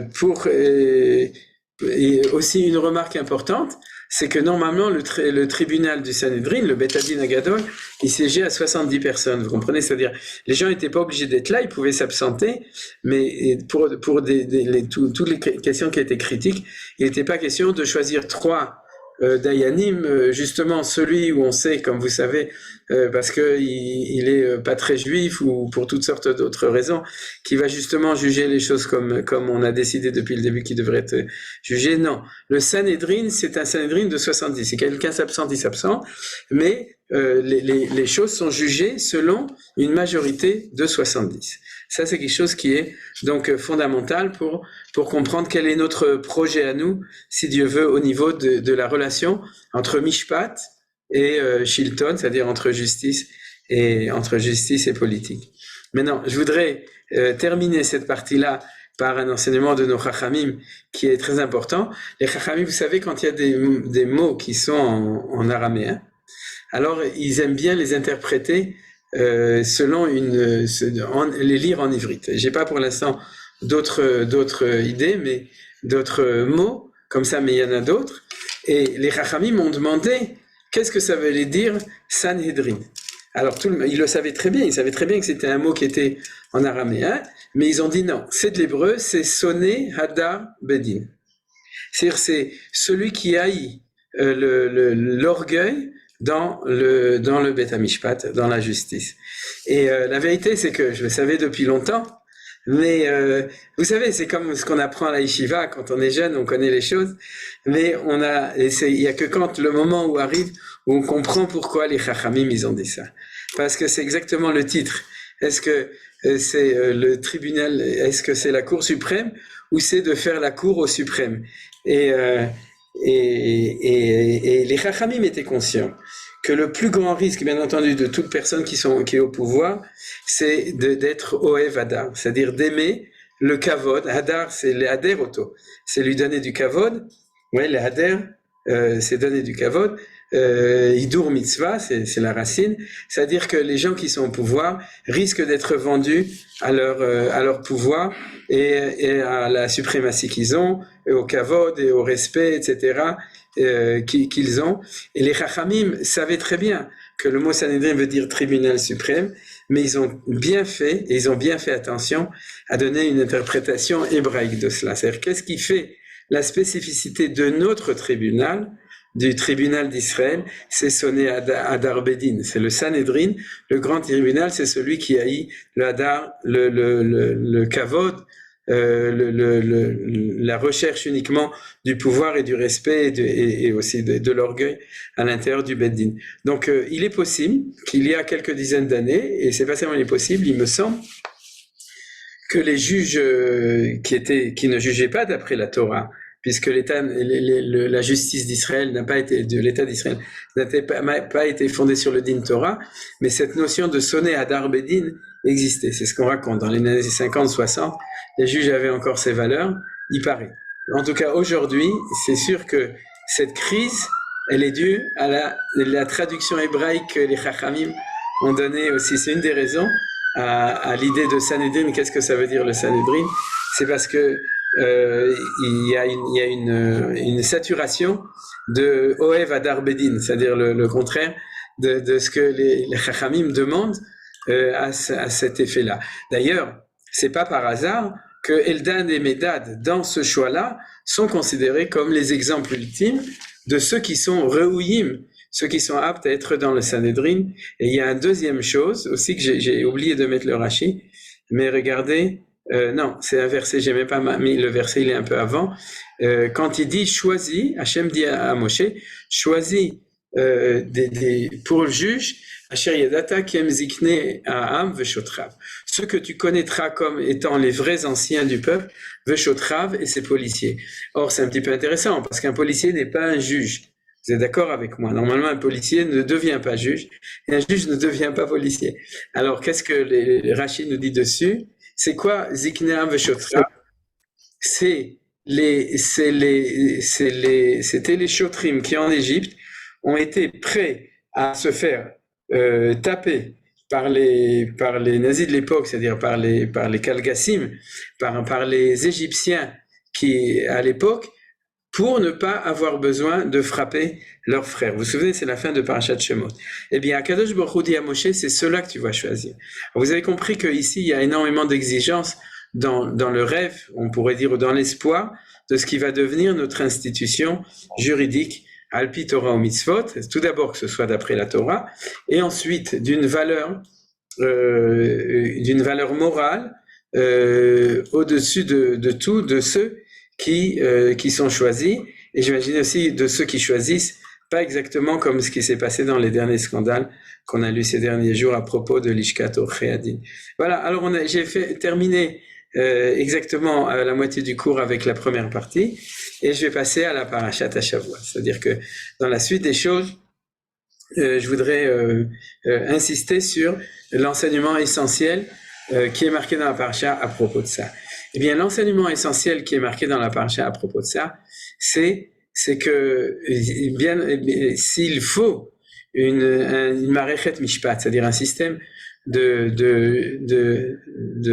aussi une remarque importante, c'est que normalement, le tribunal du Sanhédrin, le Bet Hadin Agadol, il siégeait à 70 personnes, vous comprenez? C'est-à-dire, les gens n'étaient pas obligés d'être là, ils pouvaient s'absenter, mais pour toutes les questions qui étaient critiques, il n'était pas question de choisir 3 Dayanim, justement celui où on sait, comme vous savez, parce que il est pas très juif ou pour toutes sortes d'autres raisons, qui va justement juger les choses comme on a décidé depuis le début qu'il devrait être jugé. Non, le Sanhédrin, c'est un Sanhédrin de 70. Si quelqu'un s'absente, il s'absente, mais les choses sont jugées selon une majorité de 70. Ça, c'est quelque chose qui est donc fondamental pour comprendre quel est notre projet à nous, si Dieu veut, au niveau de la relation entre Mishpat et Shilton, c'est-à-dire entre justice et politique. Maintenant, je voudrais terminer cette partie-là par un enseignement de nos Chachamim qui est très important. Les Chachamim, vous savez, quand il y a des mots qui sont en araméen, alors ils aiment bien les interpréter selon les lire en ivrite. J'ai pas pour l'instant d'autres idées, mais d'autres mots comme ça, mais il y en a d'autres. Et les Chachamim m'ont demandé qu'est-ce que ça veut dire Sanhedrin. Alors ils le savaient très bien, ils savaient très bien que c'était un mot qui était en araméen, mais ils ont dit non, c'est de l'hébreu, c'est Soné Hadar Bedin. C'est-à-dire c'est celui qui haït l'orgueil dans le Beth HaMishpat, dans la justice. Et la vérité, c'est que je le savais depuis longtemps, mais vous savez, c'est comme ce qu'on apprend à la yeshiva quand on est jeune, on connaît les choses, mais il y a que quand le moment où arrive où on comprend pourquoi les Chachamim ils ont dit ça. Parce que c'est exactement le titre. Est-ce que c'est le tribunal, est-ce que c'est la Cour suprême ou c'est de faire la cour au suprême? Et les Chachamim étaient conscients que le plus grand risque, bien entendu, de toute personne qui est au pouvoir, c'est d'être Ohev Hadar, c'est-à-dire d'aimer le kavod. Hadar, c'est le Hader Oto, c'est lui donner du kavod. Ouais, le Hader, c'est donner du kavod. Hidur mitzvah, c'est la racine, c'est-à-dire que les gens qui sont au pouvoir risquent d'être vendus à leur pouvoir et à la suprématie qu'ils ont, et au kavod et au respect, etc. Qu'ils ont. Et les Chachamim savaient très bien que le mot Sanhedrin veut dire tribunal suprême, mais ils ont bien fait attention à donner une interprétation hébraïque de cela. C'est-à-dire qu'est-ce qui fait la spécificité de notre tribunal, du tribunal d'Israël, c'est Soné Hadar Bedin, c'est le Sanhedrin. Le grand tribunal, c'est celui qui haït le Hadar, le kavod, la recherche uniquement du pouvoir et du respect et aussi de l'orgueil à l'intérieur du Beddin. Donc, il est possible qu'il y a quelques dizaines d'années, et c'est pas seulement il est possible, il me semble, que les juges qui ne jugeaient pas d'après la Torah, puisque la justice d'Israël l'État d'Israël n'a pas été fondée sur le din Torah, mais cette notion de Soné Hadar Bedin existait. C'est ce qu'on raconte. Dans les années 50-60, les juges avaient encore ces valeurs, il paraît. En tout cas, aujourd'hui, c'est sûr que cette crise, elle est due à la traduction hébraïque que les Chachamim ont donnée aussi. C'est une des raisons à l'idée de Sanhedrin. Qu'est-ce que ça veut dire le Sanhedrin? C'est parce que il y a une saturation de Ohev Hadar Bedin, c'est-à-dire le contraire de ce que les Chachamim demandent à cet effet-là. D'ailleurs, c'est pas par hasard que Eldan et Medad, dans ce choix-là, sont considérés comme les exemples ultimes de ceux qui sont Re'uyim, ceux qui sont aptes à être dans le Sanhedrin. Et il y a une deuxième chose aussi que j'ai oublié de mettre le Rashi, mais regardez, non, c'est un verset, j'ai même pas mis le verset, il est un peu avant. Quand il dit choisis, Hachem dit à Moshe, choisis pour le juge, Asher yadata kem zikne ha'am veshotrav. Ceux que tu connaîtras comme étant les vrais anciens du peuple, veshotrav et ses policiers. Or, c'est un petit peu intéressant parce qu'un policier n'est pas un juge. Vous êtes d'accord avec moi? Normalement, un policier ne devient pas juge et un juge ne devient pas policier. Alors, qu'est-ce que les Rashi nous dit dessus? C'est quoi zikne ha'am veshotrav? C'était les chotrim qui en Égypte ont été prêts à se faire taper par les nazis de l'époque, c'est-à-dire par les Kalgassim, par les Égyptiens qui à l'époque, pour ne pas avoir besoin de frapper leurs frères. Vous vous souvenez, c'est la fin de Parashat Shemot. Eh bien, Akadosh Baruch Hu dit à Moshe, c'est cela que tu vas choisir. Vous avez compris qu'ici, il y a énormément d'exigences dans le rêve, on pourrait dire, ou dans l'espoir de ce qui va devenir notre institution juridique Alpi Torah ou Mitzvot, tout d'abord que ce soit d'après la Torah, et ensuite d'une valeur morale au-dessus de tout, de ceux qui sont choisis, et j'imagine aussi de ceux qui choisissent pas exactement comme ce qui s'est passé dans les derniers scandales qu'on a lus ces derniers jours à propos de l'Ishkat Orchei Hadin. Voilà, alors j'ai terminé exactement à la moitié du cours avec la première partie, et je vais passer à la Parashat Hashavua. C'est-à-dire que dans la suite des choses, je voudrais insister sur l'enseignement essentiel qui est marqué dans la Parasha à propos de ça. Eh bien, l'enseignement essentiel qui est marqué dans la Parasha à propos de ça, c'est que bien s'il faut une marechet mishpat, c'est-à-dire un système de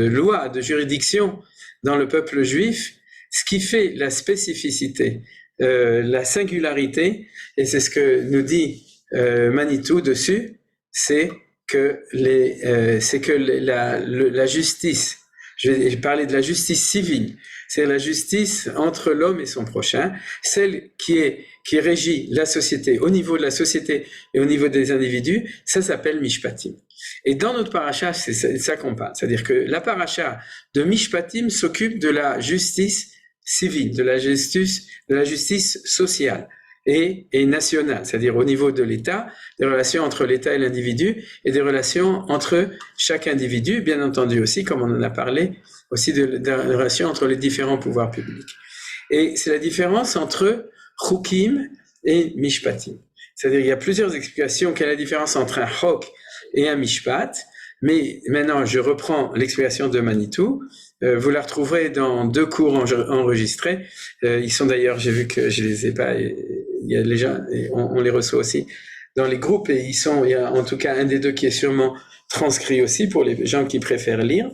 loi, de juridiction dans le peuple juif, ce qui fait la spécificité, la singularité, et c'est ce que nous dit Manitou dessus, c'est que la justice, je vais parler de la justice civile, c'est la justice entre l'homme et son prochain, celle qui régit la société, au niveau de la société et au niveau des individus, ça s'appelle Mishpatim. Et dans notre paracha, c'est ça qu'on parle. C'est-à-dire que la paracha de Mishpatim s'occupe de la justice civile, de la justice sociale et nationale, c'est-à-dire au niveau de l'État, des relations entre l'État et l'individu et des relations entre chaque individu, bien entendu aussi, comme on en a parlé, aussi de relations entre les différents pouvoirs publics. Et c'est la différence entre Chukim et Mishpatim. C'est-à-dire il y a plusieurs explications quelle est la différence entre un Chok et un Mishpat, mais maintenant je reprends l'explication de Manitou. Vous la retrouverez dans 2 cours enregistrés. Ils sont d'ailleurs, j'ai vu que je les ai pas, il y a les gens, on les reçoit aussi dans les groupes, et il y a en tout cas un des 2 qui est sûrement transcrit aussi pour les gens qui préfèrent lire.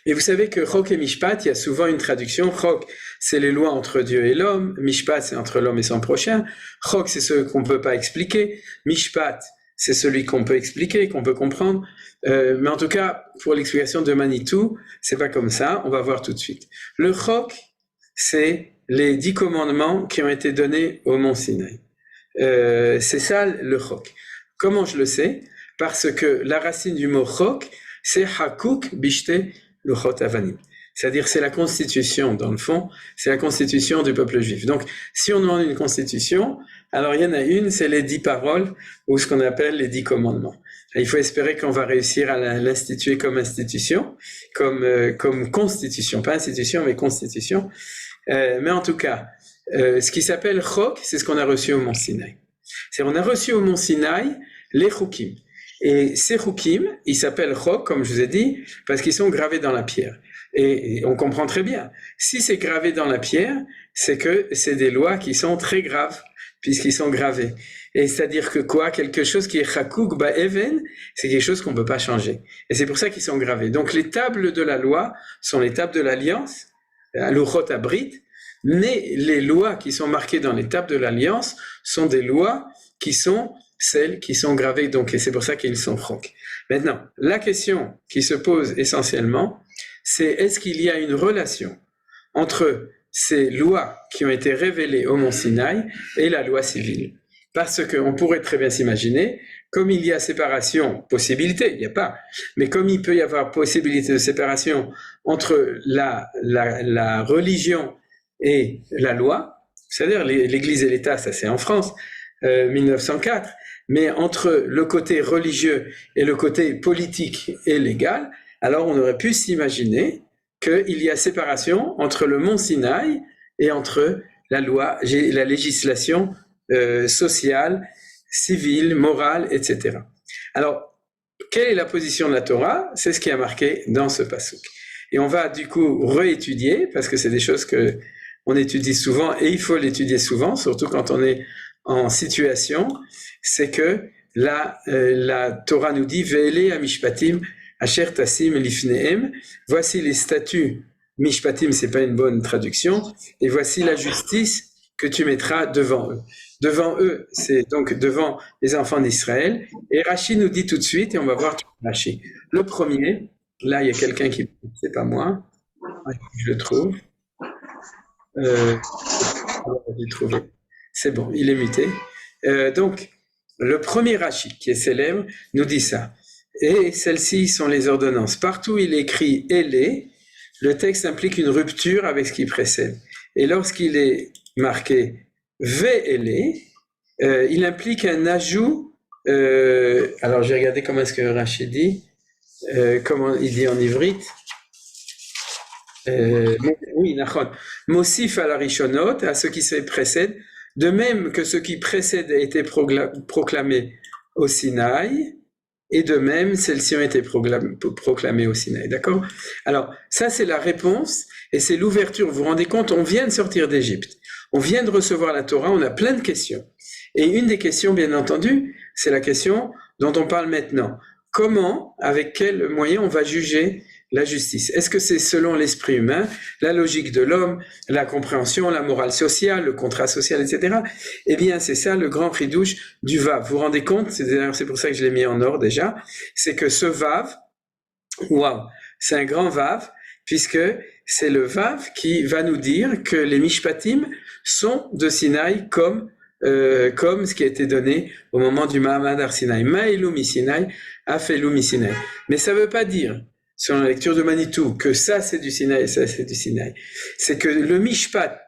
Et vous savez que Chok et Mishpat, il y a souvent une traduction. Chok, c'est les lois entre Dieu et l'homme. Mishpat, c'est entre l'homme et son prochain. Chok, c'est ce qu'on peut pas expliquer. Mishpat, c'est celui qu'on peut expliquer, qu'on peut comprendre. Mais en tout cas, pour l'explication de Manitou, c'est pas comme ça. On va voir tout de suite. Le Chok, c'est les 10 commandements qui ont été donnés au mont Sinaï. C'est ça le Chok. Comment je le sais? Parce que la racine du mot Chok, c'est Hakuk Bishte Luchot Avanim. C'est-à-dire, c'est la constitution, dans le fond, c'est la constitution du peuple juif. Donc, si on demande une constitution, alors il y en a une, c'est les 10 paroles, ou ce qu'on appelle les 10 commandements. Et il faut espérer qu'on va réussir à l'instituer comme institution, comme constitution, pas institution, mais constitution. Mais en tout cas, ce qui s'appelle Chok, c'est ce qu'on a reçu au mont Sinaï. C'est-à-dire, on a reçu au mont Sinaï les Chukim. Et ces Chukim, ils s'appellent Chok, comme je vous ai dit, parce qu'ils sont gravés dans la pierre. Et on comprend très bien. Si c'est gravé dans la pierre, c'est que c'est des lois qui sont très graves, puisqu'ils sont gravés. Et c'est-à-dire que quoi? Quelque chose qui est Chakuk Ba'even, c'est quelque chose qu'on ne peut pas changer. Et c'est pour ça qu'ils sont gravés. Donc les tables de la loi sont les tables de l'alliance, Luchot Abrit, mais les lois qui sont marquées dans les tables de l'alliance sont des lois qui sont celles qui sont gravées, donc, et c'est pour ça qu'ils sont Chok. Maintenant, la question qui se pose essentiellement, c'est est-ce qu'il y a une relation entre ces lois qui ont été révélées au mont Sinaï et la loi civile? Parce qu'on pourrait très bien s'imaginer, comme il y a séparation, possibilité, il n'y a pas, mais comme il peut y avoir possibilité de séparation entre la religion et la loi, c'est-à-dire l'Église et l'État, ça c'est en France, 1904, mais entre le côté religieux et le côté politique et légal, alors on aurait pu s'imaginer qu'il y a séparation entre le mont Sinaï et entre la loi, la législation sociale, civile, morale, etc. Alors, quelle est la position de la Torah? C'est ce qui est marqué dans ce pasuk. Et on va du coup réétudier, parce que c'est des choses que on étudie souvent, et il faut l'étudier souvent, surtout quand on est en situation, c'est que la Torah nous dit Ve'ele amishpatim asher tasim lifnehem, voici les statuts. Mishpatim, c'est pas une bonne traduction, et voici la justice que tu mettras devant eux. Devant eux, c'est donc devant les enfants d'Israël. Et Rashi nous dit tout de suite, et on va voir Rashi. Le premier, là il y a quelqu'un qui, c'est pas moi, je le trouve. J'ai trouvé. C'est bon, il est muté. Donc, le premier Rashi, qui est célèbre, nous dit ça. Et celles-ci sont les ordonnances. Partout il est écrit « Elé », le texte implique une rupture avec ce qui précède. Et lorsqu'il est marqué « Ve'elé », il implique un ajout. Alors, j'ai regardé comment est-ce que Rachid dit, comment il dit en ivrite. Oui, Nachon. Mosif à la Rishonot, à ce qui se précède, de même que ce qui précède a été proclamé au Sinaï, et de même, celles-ci ont été proclamées au Sinaï. D'accord? Alors, ça, c'est la réponse, et c'est l'ouverture. Vous vous rendez compte, on vient de sortir d'Égypte. On vient de recevoir la Torah, on a plein de questions. Et une des questions, bien entendu, c'est la question dont on parle maintenant. Comment, avec quels moyens on va juger la justice? Est-ce que c'est selon l'esprit humain, la logique de l'homme, la compréhension, la morale sociale, le contrat social, etc.? Eh bien, c'est ça le grand chidouche du Vav. Vous vous rendez compte? C'est pour ça que je l'ai mis en or déjà. C'est que ce Vav, waouh, c'est un grand Vav, puisque c'est le Vav qui va nous dire que les Mishpatim sont de Sinaï comme ce qui a été donné au moment du Mahamad Har Sinaï. Ma'elu mi Sinaï, afelu mi Sinaï. Mais ça ne veut pas dire, selon la lecture de Manitou, que ça c'est du Sinaï et ça c'est du Sinaï. C'est que le Mishpat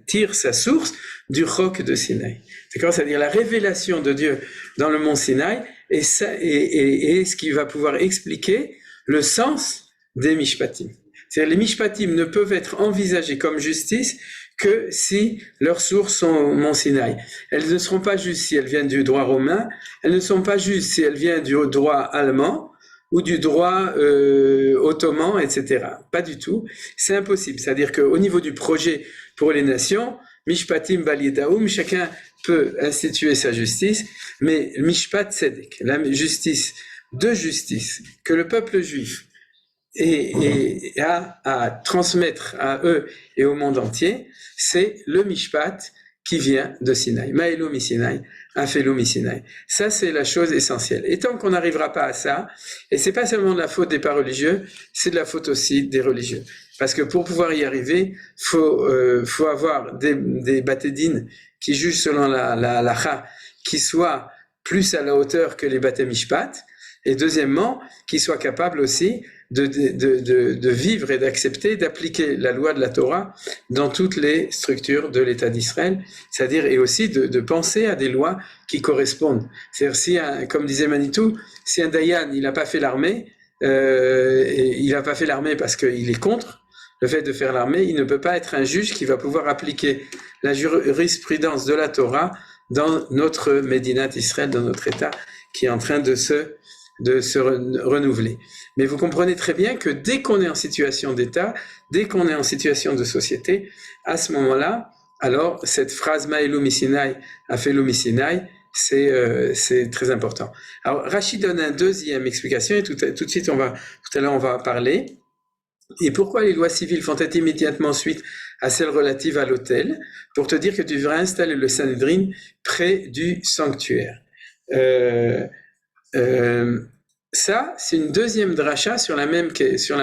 tire sa source du Chok de Sinaï. D'accord? C'est-à-dire la révélation de Dieu dans le mont Sinaï et ce qui va pouvoir expliquer le sens des Mishpatim. C'est-à-dire les Mishpatim ne peuvent être envisagés comme justice que si leurs sources sont au mont Sinaï. Elles ne seront pas justes si elles viennent du droit romain, elles ne sont pas justes si elles viennent du droit allemand ou du droit ottoman, etc. Pas du tout. C'est impossible. C'est-à-dire qu'au niveau du projet pour les nations, Mishpatim Baliedaoum, chacun peut instituer sa justice, mais Mishpat Tzedek, la justice de justice que le peuple juif a à transmettre à eux et au monde entier, c'est le Mishpat qui vient de Sinaï. Ma'elu mi Sinaï, afelu mi Sinaï. Ça, c'est la chose essentielle. Et tant qu'on n'arrivera pas à ça, et c'est pas seulement de la faute des pas religieux, c'est de la faute aussi des religieux. Parce que pour pouvoir y arriver, faut avoir des batédines qui jugent selon la halakha, qui soient plus à la hauteur que les baté mishpat, et deuxièmement, qui soient capables aussi de vivre et d'accepter, d'appliquer la loi de la Torah dans toutes les structures de l'État d'Israël, c'est-à-dire et aussi de penser à des lois qui correspondent. C'est-à-dire comme disait Manitou, si un Dayan il n'a pas fait l'armée, il n'a pas fait l'armée parce qu'il est contre le fait de faire l'armée, il ne peut pas être un juge qui va pouvoir appliquer la jurisprudence de la Torah dans notre Médinat Israël, dans notre État qui est en train de se renouveler. Mais vous comprenez très bien que dès qu'on est en situation d'État, dès qu'on est en situation de société, à ce moment-là, alors cette phrase Ma'elu mi Sinaï, afelu mi Sinaï, c'est très important. Alors Rachid donne une deuxième explication et tout de suite tout à l'heure on va parler. Et pourquoi les lois civiles font être immédiatement suite à celles relatives à l'autel? Pour te dire que tu devrais installer le Sanhedrin près du sanctuaire. Ça, c'est une deuxième dracha sur la même question.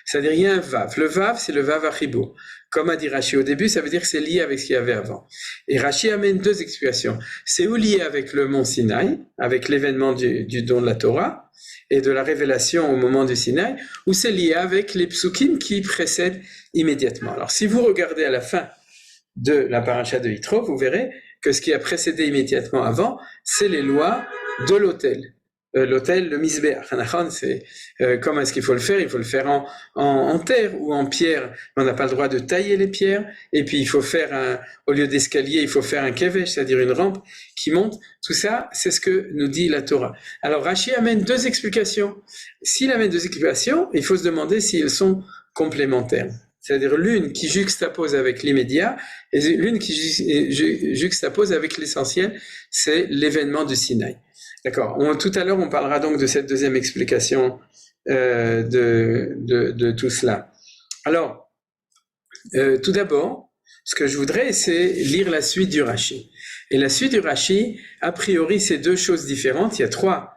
C'est-à-dire, il y a un vav. Le vav, c'est le vav achibo. Comme a dit Rashi au début, ça veut dire que c'est lié avec ce qu'il y avait avant. Et Rashi amène deux explications. C'est ou lié avec le mont Sinaï, avec l'événement du don de la Torah et de la révélation au moment du Sinaï, ou c'est lié avec les psukim qui précèdent immédiatement. Alors, si vous regardez à la fin de la paracha de Yitro, vous verrez que ce qui a précédé immédiatement avant, c'est les lois de l'autel. L'autel, le misbéach, c'est comment est-ce qu'il faut le faire? Il faut le faire en terre ou en pierre. On n'a pas le droit de tailler les pierres. Et puis il faut faire au lieu d'escalier, il faut faire un kevesh, c'est-à-dire une rampe qui monte. Tout ça, c'est ce que nous dit la Torah. Alors Rashi amène deux explications. S'il amène deux explications, il faut se demander si elles sont complémentaires. C'est-à-dire l'une qui juxtapose avec l'immédiat et l'une qui juxtapose avec l'essentiel, c'est l'événement du Sinaï. D'accord. Tout à l'heure, on parlera donc de cette deuxième explication de tout cela. Alors, tout d'abord, ce que je voudrais, c'est lire la suite du Rashi. Et la suite du Rashi, a priori, c'est deux choses différentes. Il y a trois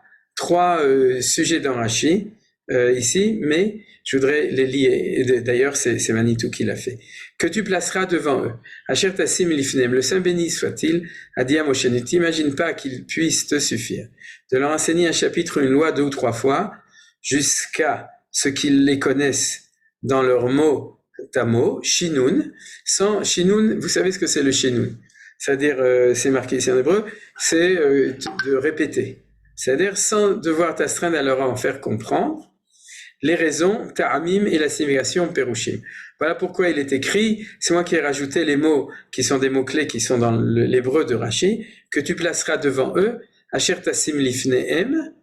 sujets dans Rashi ici, mais je voudrais les lier. D'ailleurs, c'est Manitou qui l'a fait. Que tu placeras devant eux. Asher tassim lifnem, le Saint béni soit-il, a dit à Moshe, ne t'imagine pas qu'il puisse te suffire de leur enseigner un chapitre, une loi 2 ou 3 fois, jusqu'à ce qu'ils les connaissent dans leurs mots tamo, shinun. Sans shinun, vous savez ce que c'est le shinun. c'est-à-dire, c'est marqué ici en hébreu, c'est de répéter. C'est-à-dire sans devoir t'astreindre à leur en faire comprendre les raisons, ta'amim et la signification perushim. Voilà pourquoi il est écrit, c'est moi qui ai rajouté les mots qui sont des mots-clés qui sont dans l'hébreu de Rashi, que tu placeras devant eux, asher tasim lifnehem,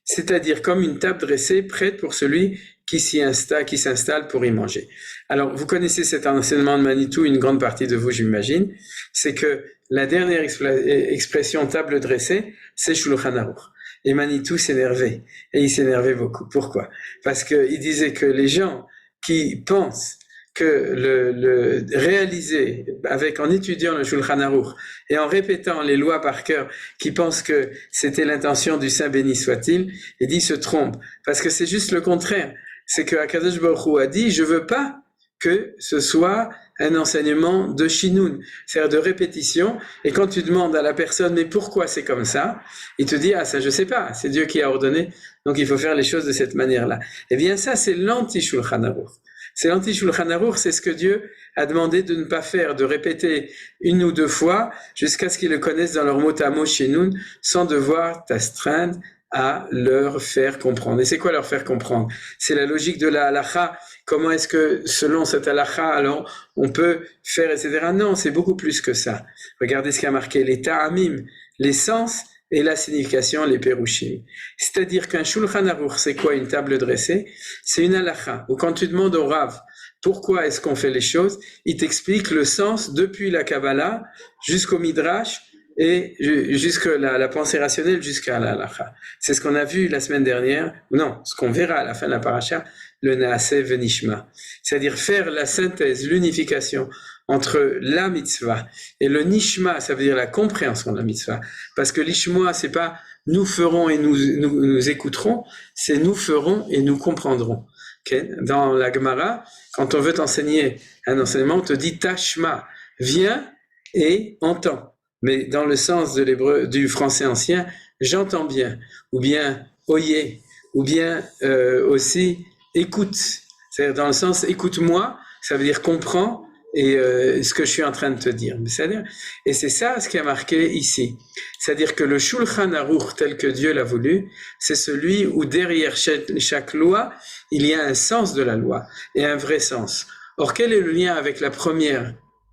c'est-à-dire comme une table dressée prête pour celui qui s'installe pour y manger. Alors, vous connaissez cet enseignement de Manitou, une grande partie de vous, j'imagine, c'est que la dernière expression table dressée, c'est Shulchan Aruch. Et Manitou s'énervait. Et il s'énervait beaucoup. Pourquoi? Parce qu'il disait que les gens qui pensent que réaliser en étudiant le Shulchan Aruch et en répétant les lois par cœur, qui pensent que c'était l'intention du Saint béni soit-il, il dit se trompe. Parce que c'est juste le contraire. C'est que Akadosh Baruch Hu a dit, je veux pas que ce soit un enseignement de chinoun, c'est-à-dire de répétition, et quand tu demandes à la personne, mais pourquoi c'est comme ça? Il te dit, ah, ça je sais pas, c'est Dieu qui a ordonné, donc il faut faire les choses de cette manière-là. Eh bien ça, c'est l'anti-Shulchan Aruch. C'est l'anti-Shulchan Aruch, c'est ce que Dieu a demandé de ne pas faire, de répéter une ou deux fois, jusqu'à ce qu'ils le connaissent dans leur mot à mot chinoun, sans devoir t'astreindre à leur faire comprendre. Et c'est quoi leur faire comprendre? C'est la logique de la halakha. Comment est-ce que, selon cette halakha, alors, on peut faire, etc. Non, c'est beaucoup plus que ça. Regardez ce qui a marqué les ta'amim, les sens et la signification, les perushim. C'est-à-dire qu'un shulchan aruch, c'est quoi une table dressée? C'est une halakha. Ou quand tu demandes au Rav, pourquoi est-ce qu'on fait les choses? Il t'explique le sens depuis la Kabbalah jusqu'au Midrash, et jusque la pensée rationnelle jusqu'à la halakha. C'est ce qu'on a vu la semaine dernière, non, ce qu'on verra à la fin de la paracha, le naaseh venishma. C'est-à-dire faire la synthèse, l'unification entre la mitzvah et le nishma, ça veut dire la compréhension de la mitzvah. Parce que l'ishma, c'est pas nous ferons et nous écouterons, c'est nous ferons et nous comprendrons. Okay? Dans la Gemara, quand on veut t'enseigner un enseignement, on te dit tashma, viens et entends. Mais dans le sens de l'hébreu, du français ancien, j'entends bien, ou bien oyez, ou bien aussi écoute. C'est-à-dire dans le sens écoute-moi, ça veut dire comprends et ce que je suis en train de te dire. Et c'est ça ce qui a marqué ici. C'est-à-dire que le Shulchan Aruch tel que Dieu l'a voulu, c'est celui où derrière chaque loi, il y a un sens de la loi et un vrai sens. Or, quel est le lien avec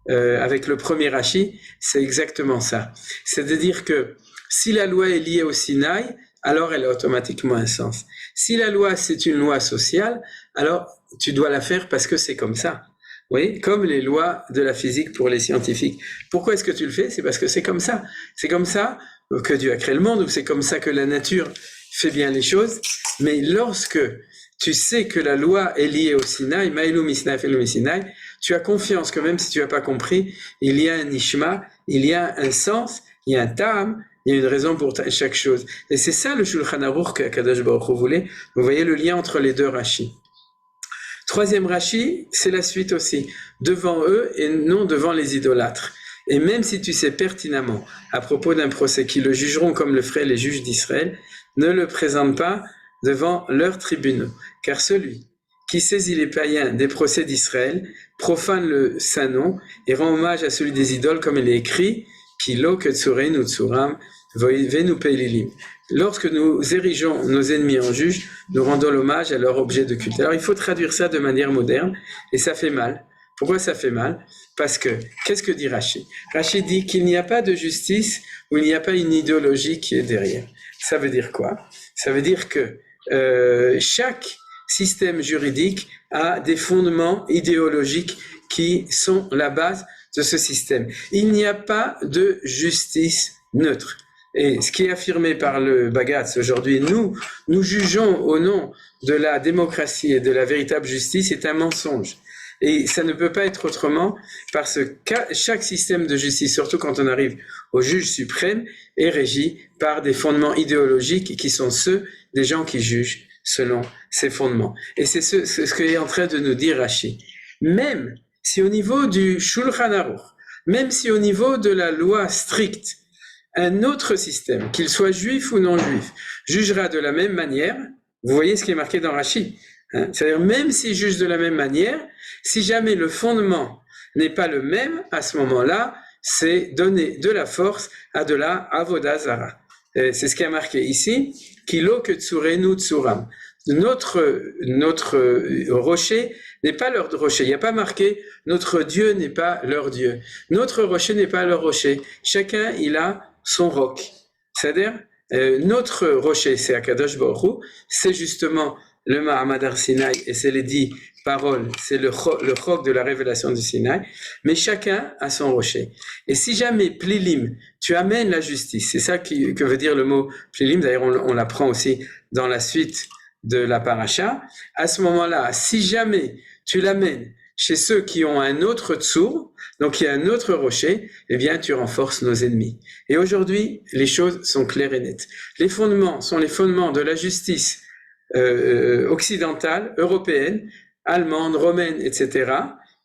avec le premier Rashi? C'est exactement ça. C'est-à-dire que si la loi est liée au Sinaï, alors elle a automatiquement un sens. Si la loi, c'est une loi sociale, alors tu dois la faire parce que c'est comme ça. Oui, comme les lois de la physique pour les scientifiques. Pourquoi est-ce que tu le fais? C'est parce que c'est comme ça. C'est comme ça que Dieu a créé le monde, ou c'est comme ça que la nature fait bien les choses. Mais lorsque tu sais que la loi est liée au Sinaï, Maïlou Misnaï Felou Sinaï, tu as confiance que même si tu n'as pas compris, il y a un nishma, il y a un sens, il y a un ta'am, il y a une raison pour chaque chose. Et c'est ça le Shulchan Aruch qu'Akadosh Baruch Hu voulait. Vous voyez le lien entre les deux Rashi. Troisième Rashi, c'est la suite aussi. Devant eux et non devant les idolâtres. Et même si tu sais pertinemment, à propos d'un procès qui le jugeront comme le feraient les juges d'Israël, ne le présente pas devant leurs tribunaux. Car celui qui saisit les païens des procès d'Israël profane le saint nom et rend hommage à celui des idoles comme il est écrit Kilo ketsurein utsuram venu peililim. Lorsque nous érigeons nos ennemis en juges, nous rendons l'hommage à leur objet de culte. Alors il faut traduire ça de manière moderne et ça fait mal. Pourquoi ça fait mal? Parce que, qu'est-ce que dit Rashi? Rashi dit qu'il n'y a pas de justice où il n'y a pas une idéologie qui est derrière. Ça veut dire quoi? Ça veut dire que chaque système juridique a des fondements idéologiques qui sont la base de ce système. Il n'y a pas de justice neutre. Et ce qui est affirmé par le Bagatz aujourd'hui, nous jugeons au nom de la démocratie et de la véritable justice, est un mensonge. Et ça ne peut pas être autrement parce que chaque système de justice, surtout quand on arrive au juge suprême, est régi par des fondements idéologiques qui sont ceux des gens qui jugent selon ces fondements. Et c'est ce qu'est en train de nous dire Rashi. Même si au niveau du Shulchan Aruch, même si au niveau de la loi stricte, un autre système, qu'il soit juif ou non juif, jugera de la même manière, vous voyez ce qui est marqué dans Rashi, hein? C'est-à-dire même s'il juge de la même manière, si jamais le fondement n'est pas le même, à ce moment-là, c'est donner de la force à de la avodah zara. C'est ce qui est marqué ici. Kilo que tsurenu tsuram. Notre rocher n'est pas leur rocher. Il n'y a pas marqué notre Dieu n'est pas leur Dieu. Notre rocher n'est pas leur rocher. Chacun, il a son roc. C'est-à-dire, notre rocher, c'est Akadosh Baruch Hu, c'est justement le Mahamad Har Sinaï, et c'est les 10 paroles, c'est le roc de la révélation du Sinaï, mais chacun a son rocher. Et si jamais Plilim, tu amènes la justice, c'est ça que veut dire le mot Plilim, d'ailleurs on l'apprend aussi dans la suite de la paracha, à ce moment-là, si jamais tu l'amènes chez ceux qui ont un autre tsour, donc il y a un autre rocher, eh bien tu renforces nos ennemis. Et aujourd'hui, les choses sont claires et nettes. Les fondements sont les fondements de la justice occidentale, européenne, allemande, romaine, etc.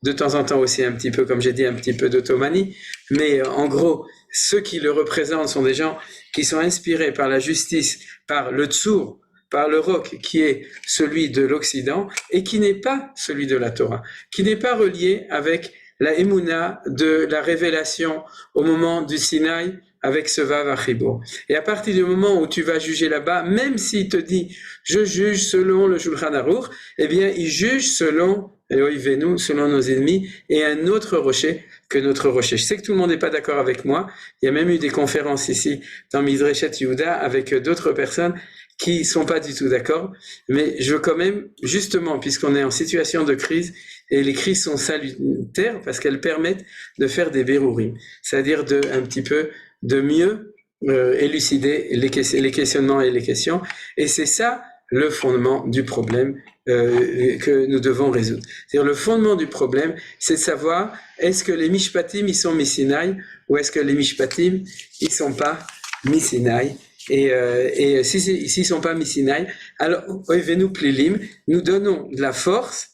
De temps en temps aussi un petit peu, comme j'ai dit, un petit peu d'ottomanie. Mais en gros, ceux qui le représentent sont des gens qui sont inspirés par la justice, par le tsour, par le roc qui est celui de l'Occident et qui n'est pas celui de la Torah, qui n'est pas relié avec la émouna de la révélation au moment du Sinaï avec ce Vav Achibo. Et à partir du moment où tu vas juger là-bas, même s'il te dit « je juge selon le Shulchan Aruch », eh bien il juge selon nos ennemis et un autre rocher que notre rocher. Je sais que tout le monde n'est pas d'accord avec moi. Il y a même eu des conférences ici dans Midreshet Yehuda avec d'autres personnes qui sont pas du tout d'accord, mais je veux quand même, justement, puisqu'on est en situation de crise, et les crises sont salutaires parce qu'elles permettent de faire des berurim, c'est-à-dire un petit peu de mieux élucider les questionnements et les questions, et c'est ça le fondement du problème que nous devons résoudre. C'est-à-dire le fondement du problème, c'est de savoir est-ce que les mishpatim ils sont misinaï ou est-ce que les mishpatim ils sont pas misinaï. Et s'ils sont pas misinaï, alors Oivenu Plilim, nous donnons de la force.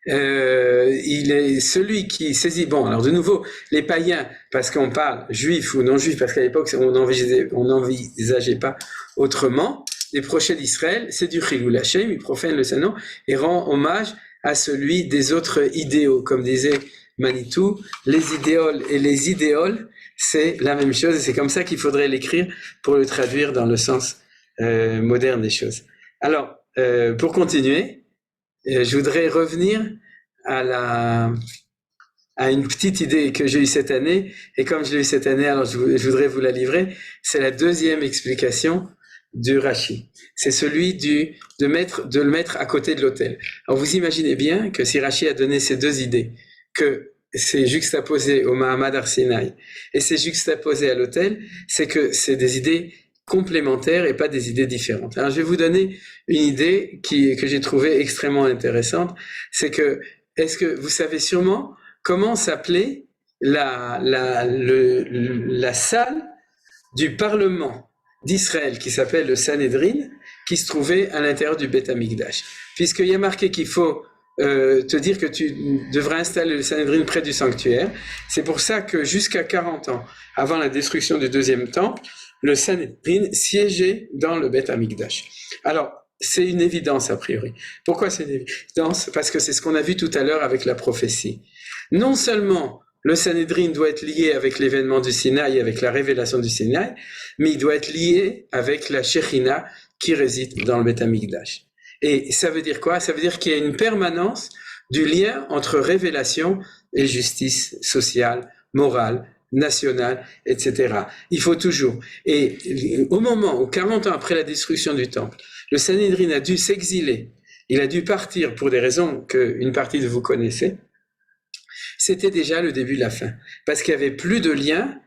Il est celui qui saisit. Bon, alors de nouveau, les païens, parce qu'on parle juifs ou non juifs, parce qu'à l'époque on n'envisageait pas autrement. Les prophètes d'Israël, c'est du Chilul Hashem, ils profèrent le Saint-Nom et rend hommage à celui des autres idéaux, comme disait Manitou, les idéoles et les idéoles, c'est la même chose, et c'est comme ça qu'il faudrait l'écrire pour le traduire dans le sens moderne des choses. Alors, pour continuer, je voudrais revenir à une petite idée que j'ai eue cette année, et comme je l'ai eue cette année, alors je voudrais vous la livrer. C'est la deuxième explication du Rashi. C'est celui de le mettre à côté de l'autel. Alors vous imaginez bien que si Rashi a donné ces deux idées, que c'est juxtaposé au Mahamad Har Sinaï et c'est juxtaposé à l'autel, c'est que c'est des idées complémentaires et pas des idées différentes. Alors je vais vous donner une idée que j'ai trouvée extrêmement intéressante, c'est que est-ce que vous savez sûrement comment s'appelait la salle du Parlement d'Israël qui s'appelle le Sanhedrin, qui se trouvait à l'intérieur du Beth Amikdash. Puisqu'il y a marqué qu'il faut te dire que tu devras installer le Sanhedrin près du sanctuaire. C'est pour ça que jusqu'à 40 ans, avant la destruction du deuxième temple, le Sanhedrin siégeait dans le Beth Amikdash. Alors, c'est une évidence a priori. Pourquoi c'est une évidence? Parce que c'est ce qu'on a vu tout à l'heure avec la prophétie. Non seulement le Sanhedrin doit être lié avec l'événement du Sinaï, avec la révélation du Sinaï, mais il doit être lié avec la Shekhinah qui réside dans le Beth Amikdash. Et ça veut dire quoi? Ça veut dire qu'il y a une permanence du lien entre révélation et justice sociale, morale, nationale, etc. Il faut toujours. Et au moment où, 40 ans après la destruction du temple, le Sanhedrin a dû s'exiler, il a dû partir pour des raisons qu'une partie de vous connaissez, c'était déjà le début de la fin. Parce qu'il n'y avait plus de lien,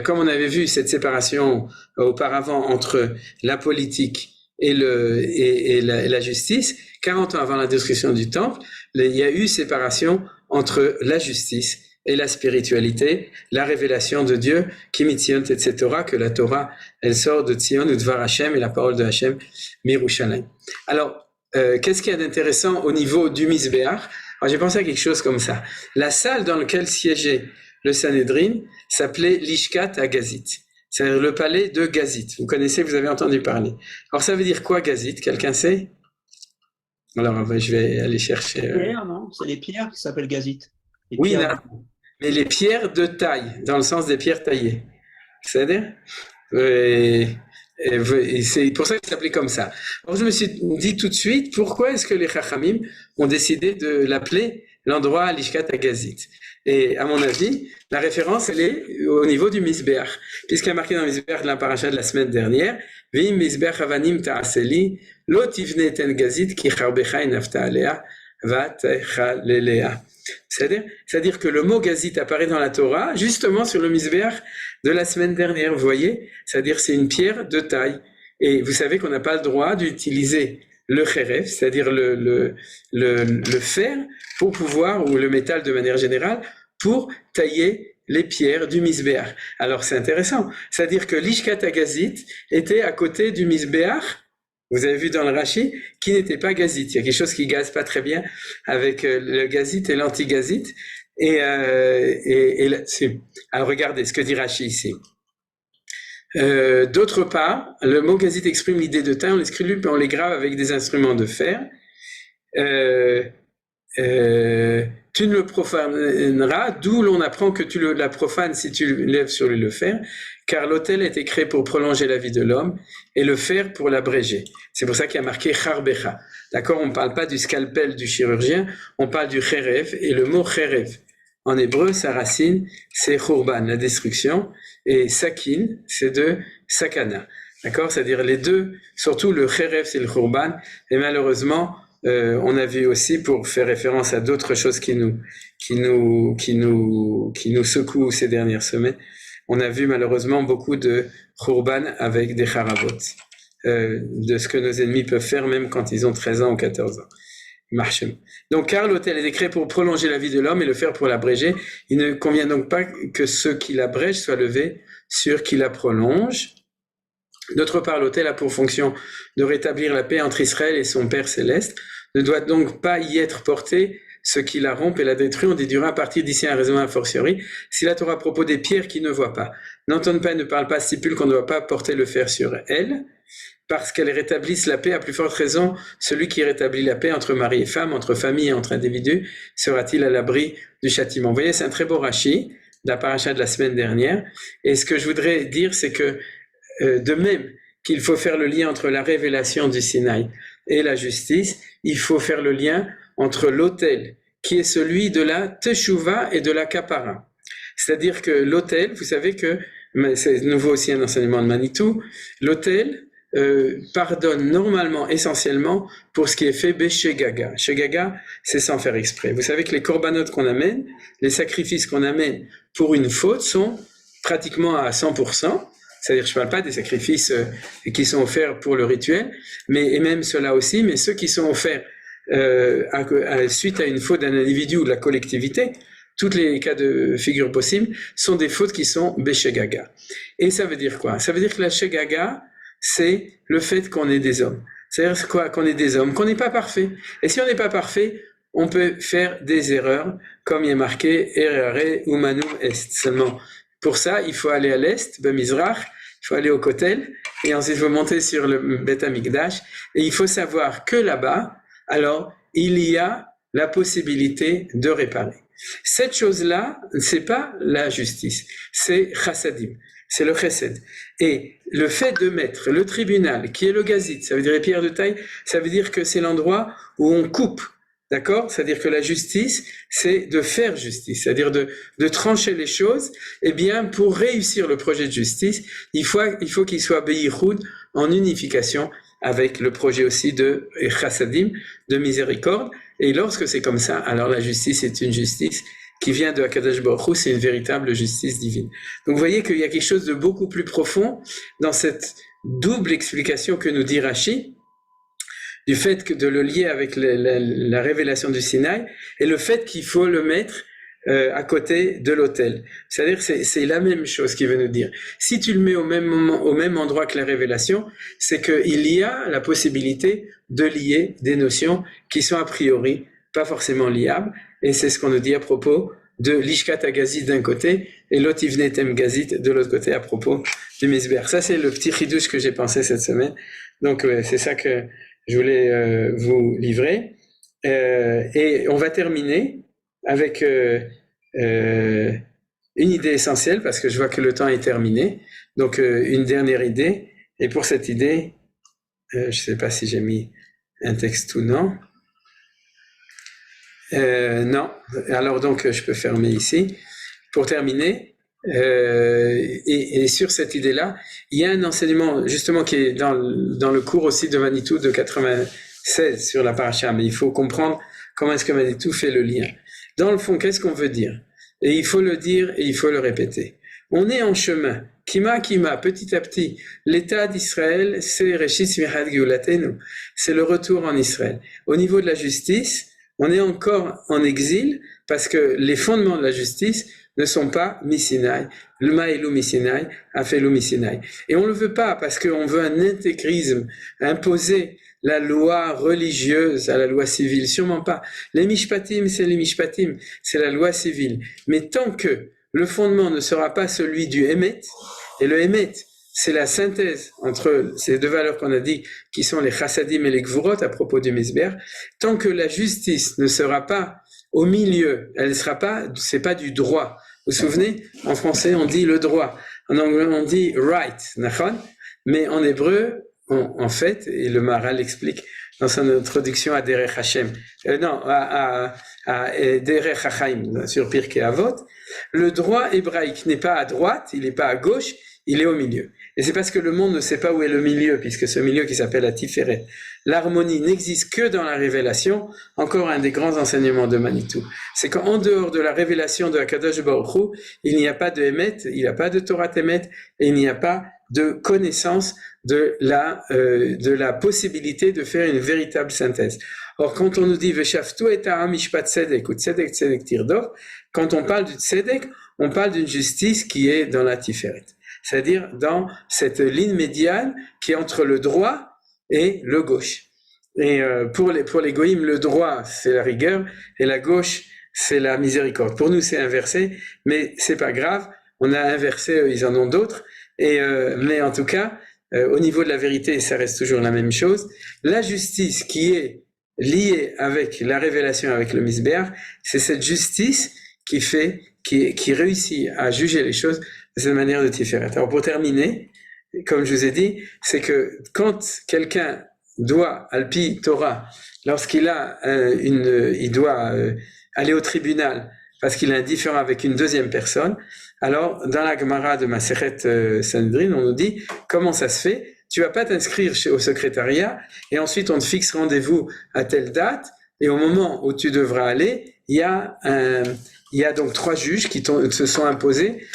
comme on avait vu cette séparation auparavant entre la politique et la justice, 40 ans avant la destruction du temple, il y a eu séparation entre la justice et la spiritualité, la révélation de Dieu, qui mitzion etc., que la Torah, elle sort de Tzion ou de Dvar Hashem, et la parole de Hashem, Mirushalayim. Alors, qu'est-ce qu'il y a d'intéressant au niveau du Mizbeach? Alors, j'ai pensé à quelque chose comme ça. La salle dans laquelle siégeait le Sanhedrin s'appelait l'Ishkat Agazit. C'est le palais de Gazit. Vous connaissez, vous avez entendu parler. Alors, ça veut dire quoi, Gazit? Quelqu'un sait? Alors, je vais aller chercher. Pierre, non? C'est les pierres qui s'appellent Gazit. Oui, mais les pierres de taille, dans le sens des pierres taillées. C'est-à-dire et c'est pour ça que ça s'appelait comme ça. Alors je me suis dit tout de suite, pourquoi est-ce que les Chachamim ont décidé de l'appeler l'endroit Lishkat Agazit? Et à mon avis, la référence, elle est au niveau du Misbeach, puisqu'il y a marqué dans le Misbeach de la paracha de la semaine dernière, V'im Misbeach Avanim Ta'aseli, Lo Tivne Ten Gazit Ki Charbecha Inafta Alea, Vatechalelea. C'est-à-dire que le mot gazit apparaît dans la Torah, justement sur le Misbeach de la semaine dernière, vous voyez? C'est-à-dire c'est une pierre de taille. Et vous savez qu'on n'a pas le droit d'utiliser le kheref, c'est-à-dire le fer, pour pouvoir, ou le métal de manière générale, pour tailler les pierres du Misbeach. Alors c'est intéressant, c'est-à-dire que l'Ishkat Agazit était à côté du Misbeach, vous avez vu dans le Rashi, qui n'était pas gazite. Il y a quelque chose qui gaze pas très bien avec le gazite et l'anti-gazite. Et là-dessus. Alors regardez ce que dit Rashi ici. D'autre part, le mot gazite exprime l'idée de taille, on les scribe, on les grave avec des instruments de fer. Tu ne le profaneras, d'où l'on apprend que tu la profanes si tu lèves sur lui le fer, car l'autel a été créé pour prolonger la vie de l'homme et le fer pour l'abréger. C'est pour ça qu'il y a marqué charbecha. D'accord, on ne parle pas du scalpel du chirurgien, on parle du kherev, et le mot kherev, en hébreu, sa racine, c'est churban, la destruction, et sakin, c'est de sakana. D'accord, c'est-à-dire les deux, surtout le kherev, c'est le churban, et malheureusement, on a vu aussi, pour faire référence à d'autres choses qui nous secouent ces dernières semaines, on a vu malheureusement beaucoup de khurban avec des haravot, de ce que nos ennemis peuvent faire même quand ils ont 13 ans ou 14 ans. Donc car l'autel est créé pour prolonger la vie de l'homme et le faire pour l'abréger, il ne convient donc pas que ceux qui l'abrègent soient levés sur qui la prolongent. D'autre part, l'autel a pour fonction de rétablir la paix entre Israël et son Père céleste, ne doit donc pas y être porté ce qui la rompt et la détruit. On déduira à partir d'ici un raisonnement a fortiori. Si la Torah à propos des pierres qui ne voient pas, n'entendent pas, ne parle pas, stipule qu'on ne doit pas porter le fer sur elles, parce qu'elles rétablissent la paix, à plus forte raison, celui qui rétablit la paix entre mari et femme, entre famille et entre individus, sera-t-il à l'abri du châtiment. Vous voyez, c'est un très beau Rashi, de la paracha de la semaine dernière. Et ce que je voudrais dire, c'est que de même qu'il faut faire le lien entre la révélation du Sinaï et la justice, il faut faire le lien entre l'autel, qui est celui de la teshuva et de la kapara. C'est-à-dire que l'autel, vous savez que, c'est nouveau aussi un enseignement de Manitou, l'autel pardonne normalement, essentiellement, pour ce qui est fait Beshegaga. Shegaga, c'est sans faire exprès. Vous savez que les corbanotes qu'on amène, les sacrifices qu'on amène pour une faute sont pratiquement à 100%. C'est-à-dire, je ne parle pas des sacrifices qui sont offerts pour le rituel, et même ceux-là aussi, mais ceux qui sont offerts suite à une faute d'un individu ou de la collectivité, tous les cas de figure possibles sont des fautes qui sont Beshegaga. Et ça veut dire quoi? Ça veut dire que la Shegaga, c'est le fait qu'on est des hommes. C'est-à-dire quoi? Qu'on est des hommes, qu'on n'est pas parfait. Et si on n'est pas parfait, on peut faire des erreurs, comme il est marqué, Erare Umanum Est. Seulement, pour ça, il faut aller à l'est, Bemizrach, il faut aller au Kotel, et ensuite il faut monter sur le Beth Amikdash, et il faut savoir que là-bas, alors, il y a la possibilité de réparer. Cette chose-là, c'est pas la justice, c'est chassadim, c'est le chesed. Et le fait de mettre le tribunal, qui est le gazit, ça veut dire les pierres de taille, ça veut dire que c'est l'endroit où on coupe. D'accord? C'est-à-dire que la justice, c'est de faire justice, c'est-à-dire de trancher les choses. Eh bien, pour réussir le projet de justice, il faut qu'il soit beyichoud, en unification avec le projet aussi de chassadim, de miséricorde. Et lorsque c'est comme ça, alors la justice est une justice qui vient de Hakadosh Baruch Hu, c'est une véritable justice divine. Donc vous voyez qu'il y a quelque chose de beaucoup plus profond dans cette double explication que nous dit Rashi, du fait de le lier avec la révélation du Sinaï, et le fait qu'il faut le mettre à côté de l'autel. C'est-à-dire c'est la même chose qu'il veut nous dire. Si tu le mets au même moment, au même endroit que la révélation, c'est qu'il y a la possibilité de lier des notions qui sont a priori pas forcément liables, et c'est ce qu'on nous dit à propos de l'Ishkat Agazit d'un côté et l'Otivnetem Gazit de l'autre côté à propos du Misber. Ça, c'est le petit chidouche que j'ai pensé cette semaine. Donc, c'est ça que je voulais vous livrer. Et on va terminer avec une idée essentielle, parce que je vois que le temps est terminé. Donc, une dernière idée. Et pour cette idée, je ne sais pas si j'ai mis un texte ou non. Non. Alors, donc, je peux fermer ici. Pour terminer, et sur cette idée-là, il y a un enseignement, justement, qui est dans le cours aussi de Manitou de 96 sur la paracha. Mais il faut comprendre comment est-ce que Manitou fait le lien. Dans le fond, qu'est-ce qu'on veut dire? Et il faut le dire et il faut le répéter. On est en chemin. Kima, petit à petit. L'État d'Israël, c'est Reshit Smirat Geulatenu. C'est le retour en Israël. Au niveau de la justice, on est encore en exil parce que les fondements de la justice ne sont pas Misinaï. Le Maïlou Misinaï, Afelou Misinaï. Et on ne le veut pas parce qu'on veut un intégrisme, imposer la loi religieuse à la loi civile, sûrement pas. Les mishpatim, c'est les mishpatim, c'est la loi civile. Mais tant que le fondement ne sera pas celui du Emet, et le Emet, c'est la synthèse entre ces deux valeurs qu'on a dit, qui sont les chassadim et les gvurot à propos du misber, tant que la justice ne sera pas au milieu, elle ne sera pas, c'est pas du droit. Vous vous souvenez, en français on dit le droit, en anglais on dit right, mais en hébreu, en fait, et le Maharal l'explique dans son introduction à Derech Hashem, à Derech Hachaim, sur Pirkei Avot, le droit hébraïque n'est pas à droite, il n'est pas à gauche, il est au milieu. Et c'est parce que le monde ne sait pas où est le milieu, puisque ce milieu qui s'appelle la Tiferet, l'harmonie n'existe que dans la révélation. Encore un des grands enseignements de Manitou, c'est qu'en dehors de la révélation de Akadosh Baruch Hu, il n'y a pas de Emet, il n'y a pas de Torah Emet, et il n'y a pas de connaissance de la possibilité de faire une véritable synthèse. Or, quand on nous dit Veshaftu et ha'am mishpat tzedek ou tzedek tzedek tirdof, quand on parle du tzedek, on parle d'une justice qui est dans la Tiferet, c'est-à-dire dans cette ligne médiane qui est entre le droit et le gauche. Et pour les goïms, le droit c'est la rigueur et la gauche c'est la miséricorde. Pour nous c'est inversé, mais c'est pas grave. On a inversé, ils en ont d'autres. Mais en tout cas, au niveau de la vérité, ça reste toujours la même chose. La justice qui est liée avec la révélation, avec le misber, c'est cette justice qui réussit à juger les choses de cette manière de Tiferet. Alors pour terminer, comme je vous ai dit, c'est que quand quelqu'un doit, Alpi Torah, lorsqu'il a il doit aller au tribunal parce qu'il est indifférent avec une deuxième personne, alors dans la Gemara de Masechet Sanhedrin, on nous dit comment ça se fait. Tu vas pas t'inscrire au secrétariat et ensuite on te fixe rendez-vous à telle date et au moment où tu devras aller, il y a donc 3 juges qui te sont imposés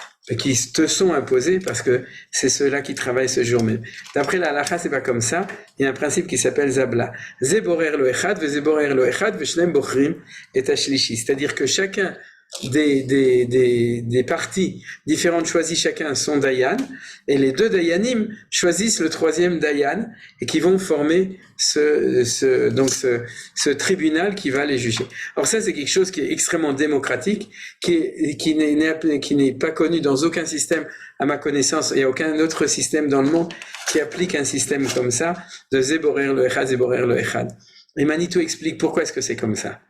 parce que c'est ceux-là qui travaillent ce jour même. D'après la halakha, c'est pas comme ça. Il y a un principe qui s'appelle Zabla. Zeborer lo echad, vezeborer lo echad, veshnem bochrim et ashlishi. C'est-à-dire que chacun des parties différentes choisit chacun son dayan, et les 2 dayanim choisissent le 3e dayan, et qui vont former ce tribunal qui va les juger. Alors ça, c'est quelque chose qui est extrêmement démocratique, qui n'est pas connu dans aucun système, à ma connaissance. Il n'y a aucun autre système dans le monde qui applique un système comme ça, de Zeborer lo echad, Zeborer lo echad. Et Manitou explique pourquoi est-ce que c'est comme ça.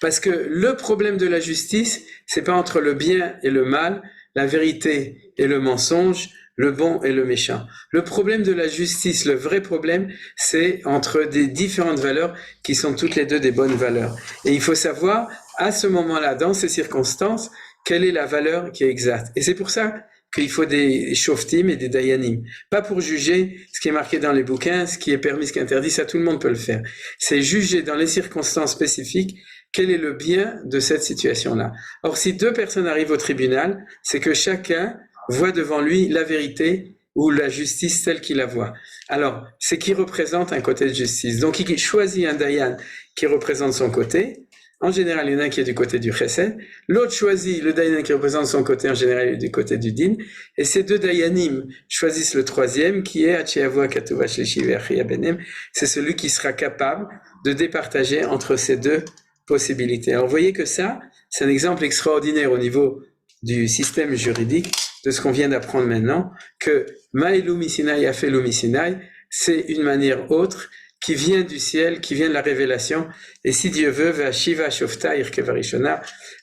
Parce que le problème de la justice, c'est pas entre le bien et le mal, la vérité et le mensonge, le bon et le méchant. Le problème de la justice, le vrai problème, c'est entre des différentes valeurs qui sont toutes les 2 des bonnes valeurs. Et il faut savoir, à ce moment-là, dans ces circonstances, quelle est la valeur qui est exacte. Et c'est pour ça qu'il faut des shoftim et des dayanim. Pas pour juger ce qui est marqué dans les bouquins, ce qui est permis, ce qui est interdit, ça tout le monde peut le faire. C'est juger dans les circonstances spécifiques quel est le bien de cette situation-là. Or, si 2 personnes arrivent au tribunal, c'est que chacun voit devant lui la vérité ou la justice telle qu'il la voit. Alors, c'est qui représente un côté de justice. Donc, il choisit un dayan qui représente son côté. En général, il y en a un qui est du côté du chesed. L'autre choisit le dayan qui représente son côté. En général, il est du côté du din. Et ces 2 dayanim choisissent le 3e qui est Acheavo Katuva Shlishi Ve'achia Benem. C'est celui qui sera capable de départager entre ces 2 possibilités. Alors, vous voyez que ça, c'est un exemple extraordinaire au niveau du système juridique de ce qu'on vient d'apprendre maintenant, que Ma'elu Misinai Afelu Misinai, c'est une manière autre qui vient du ciel, qui vient de la révélation. Et si Dieu veut, Vashiva Shofta Irkevarishona,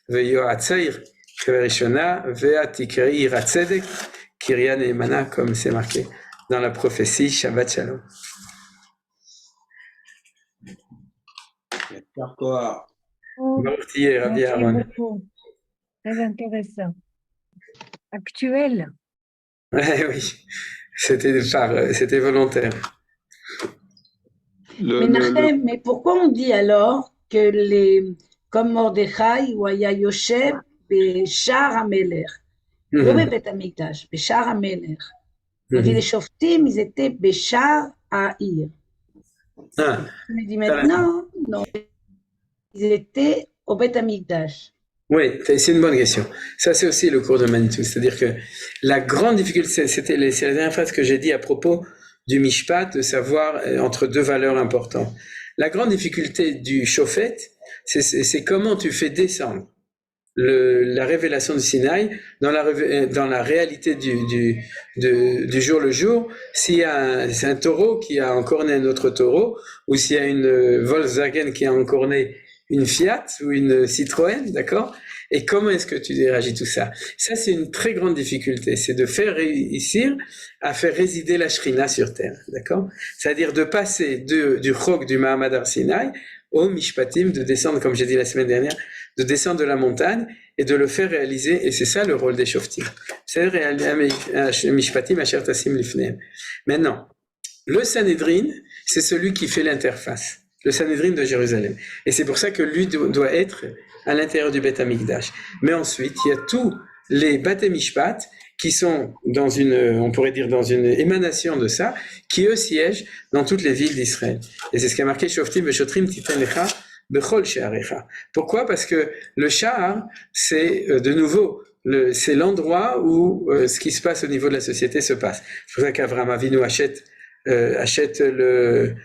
ve'yo'atzair keverishona ve'atikrei ira tzedek kirya ne'emana, comme c'est marqué dans la prophétie Shabbat Shalom. Merci beaucoup. Très intéressant. Actuel. Oui, c'était volontaire. Mais pourquoi on dit alors que comme Mordechai, ou Aya Yoshev, Béchar Amelech, לא בבית המקדש, בשער המלך. On dit les Shoftim, ils étaient Béchar Ha'ir. On dit maintenant, non, ils étaient au Beth Amikdash. Oui, c'est une bonne question. Ça, c'est aussi le cours de Manitou. C'est-à-dire que la grande difficulté, c'est la dernière phrase que j'ai dit à propos du Mishpat, de savoir entre deux valeurs importantes. La grande difficulté du Shofet, c'est comment tu fais descendre la révélation du Sinaï dans la réalité du jour le jour. S'il y a un taureau qui a encorné un autre taureau, ou s'il y a une Volkswagen qui a encorné une Fiat ou une Citroën, d'accord? Et comment est-ce que tu réagis tout ça? Ça, c'est une très grande difficulté, c'est de faire réussir à faire résider la Shrina sur terre, d'accord? C'est-à-dire de passer du Chok, du Mahamad Har Sinai, au Mishpatim, de descendre, comme j'ai dit la semaine dernière, de descendre de la montagne et de le faire réaliser, et c'est ça le rôle des Shoftim. C'est réaliser Mishpatim Asher Tassim Lifnehem. Maintenant, le Sanhedrin, c'est celui qui fait l'interface. Le Sanhedrin de Jérusalem. Et c'est pour ça que lui doit être à l'intérieur du Beth Amikdash. Mais ensuite, il y a tous les Bate Mishpat qui sont on pourrait dire dans une émanation de ça, qui eux siègent dans toutes les villes d'Israël. Et c'est ce qu'a marqué Shoftim Veshotrim Titen Lecha Bechol She'arecha. Pourquoi? Parce que le Sha'ar, c'est de nouveau, c'est l'endroit où ce qui se passe au niveau de la société se passe. C'est pour ça qu'Avraham Avinu achète le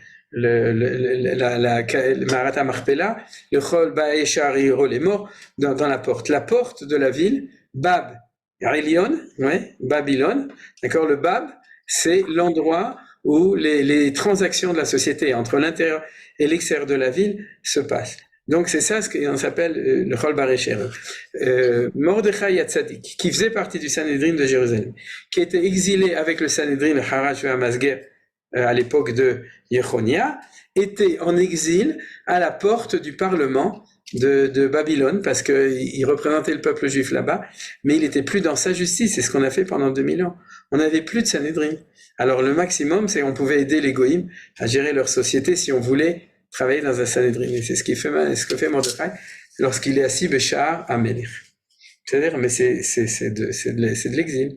Marat HaMachpelah, le Chol Ba'e Sha'ar Yiro, les morts dans la porte. La porte de la ville, Bab Elion, ouais, Babylone, d'accord, le Bab, c'est l'endroit où les transactions de la société entre l'intérieur et l'extérieur de la ville se passent. Donc c'est ça ce qu'on s'appelle le Chol Barecher. Mordechai Hatzadik, qui faisait partie du Sanhedrin de Jérusalem, qui était exilé avec le Sanhedrin, le Harash et Hamasger, à l'époque de Yechonia, était en exil à la porte du Parlement de Babylone, parce qu'il représentait le peuple juif là-bas, mais il était plus dans sa justice. C'est ce qu'on a fait pendant 2000 ans. On n'avait plus de Sanhedrin. Alors le maximum, c'est qu'on pouvait aider les Goïms à gérer leur société si on voulait travailler dans un Sanhedrin. Et c'est ce que fait Mordechai lorsqu'il est assis Béchar à Melech. C'est-à-dire, mais c'est de l'exil.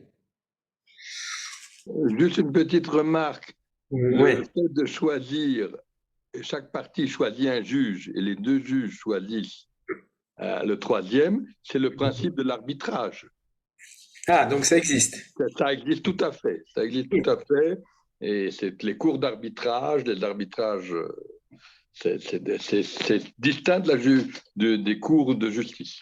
Juste une petite remarque. Oui. Le fait de choisir, chaque parti choisit un juge et les deux juges choisissent le troisième, c'est le principe de l'arbitrage. Ah, donc ça existe. Ça existe tout à fait. Ça existe tout à fait. Et c'est les cours d'arbitrage, les arbitrages, c'est distinct des cours de justice.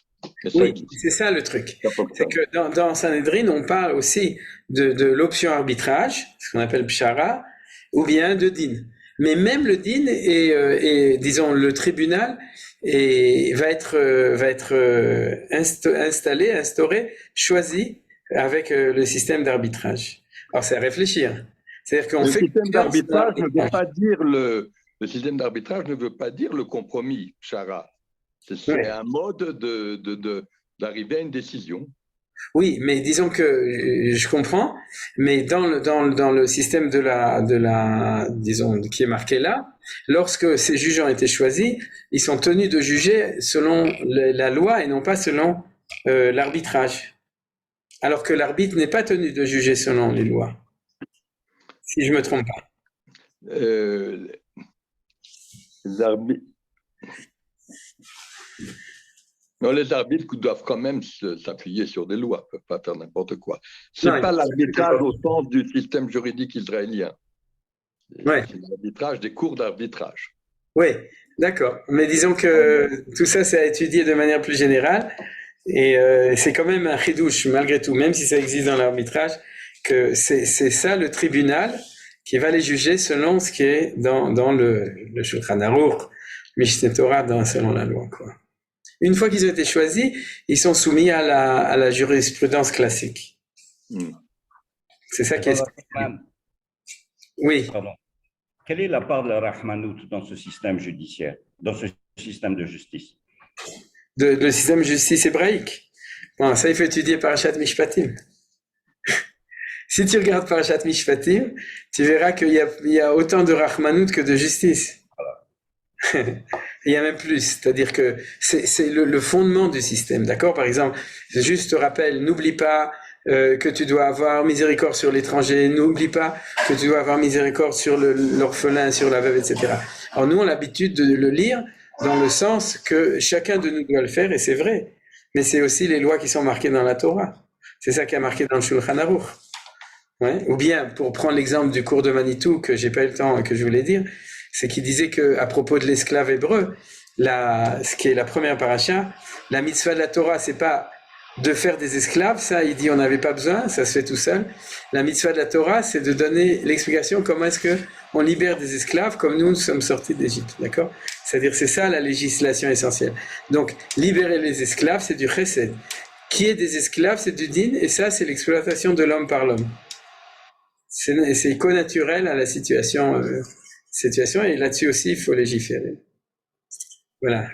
Oui, c'est ça le truc. C'est que dans Sanhedrin, on parle aussi de l'option arbitrage, ce qu'on appelle pshara, ou bien de din. Mais même le din et disons le tribunal va être instauré, choisi avec le système d'arbitrage. Alors c'est à réfléchir. C'est-à-dire qu'on fait système d'arbitrage ne veut pas dire le système d'arbitrage ne veut pas dire le compromis pshara. C'est un mode d'arriver à une décision. Oui, mais disons que je comprends, mais dans le système disons, qui est marqué là, lorsque ces juges ont été choisis, ils sont tenus de juger selon la loi et non pas selon l'arbitrage. Alors que l'arbitre n'est pas tenu de juger selon les lois. Si je me trompe pas. Non, les arbitres doivent quand même s'appuyer sur des lois, ne peuvent pas faire n'importe quoi. Ce n'est pas l'arbitrage au sens du système juridique israélien. Ouais. C'est l'arbitrage des cours d'arbitrage. Oui, d'accord. Mais disons que tout ça, c'est à étudier de manière plus générale. Et c'est quand même un chidouche, malgré tout, même si ça existe dans l'arbitrage, que c'est ça le tribunal qui va les juger selon ce qui est dans le Shulchan Aruch, Mishneh Torah, selon la loi, quoi. Une fois qu'ils ont été choisis, ils sont soumis à la jurisprudence classique. C'est ça qui est... Oui. Pardon. Quelle est la part de la Rahmanout dans ce système judiciaire, dans ce système de justice? Le système de justice hébraïque. Bon, ça, il faut étudier Parashat Mishpatim. Si tu regardes Parashat Mishpatim, tu verras qu'il y a autant de Rahmanout que de justice. Il y a même plus, c'est-à-dire que c'est le fondement du système, d'accord? Par exemple, juste te rappelle, n'oublie pas que tu dois avoir miséricorde sur l'étranger, n'oublie pas que tu dois avoir miséricorde sur l'orphelin, sur la veuve, etc. Alors nous, on a l'habitude de le lire dans le sens que chacun de nous doit le faire, et c'est vrai, mais c'est aussi les lois qui sont marquées dans la Torah. C'est ça qui a marqué dans le Shulchan Aruch. Ouais. Ou bien, pour prendre l'exemple du cours de Manitou, que j'ai pas eu le temps, que je voulais dire, c'est qu'il disait que à propos de l'esclave hébreu, ce qui est la première paracha, la mitzvah de la Torah, c'est pas de faire des esclaves, ça, il dit on n'avait pas besoin, ça se fait tout seul. La mitzvah de la Torah, c'est de donner l'explication comment est-ce que on libère des esclaves comme nous sommes sortis d'Égypte, d'accord? C'est-à-dire c'est ça la législation essentielle. Donc libérer les esclaves, c'est du chesed. Qui est des esclaves, c'est du din, et ça, c'est l'exploitation de l'homme par l'homme. C'est connaturel à la situation, et là-dessus aussi, il faut légiférer. Voilà.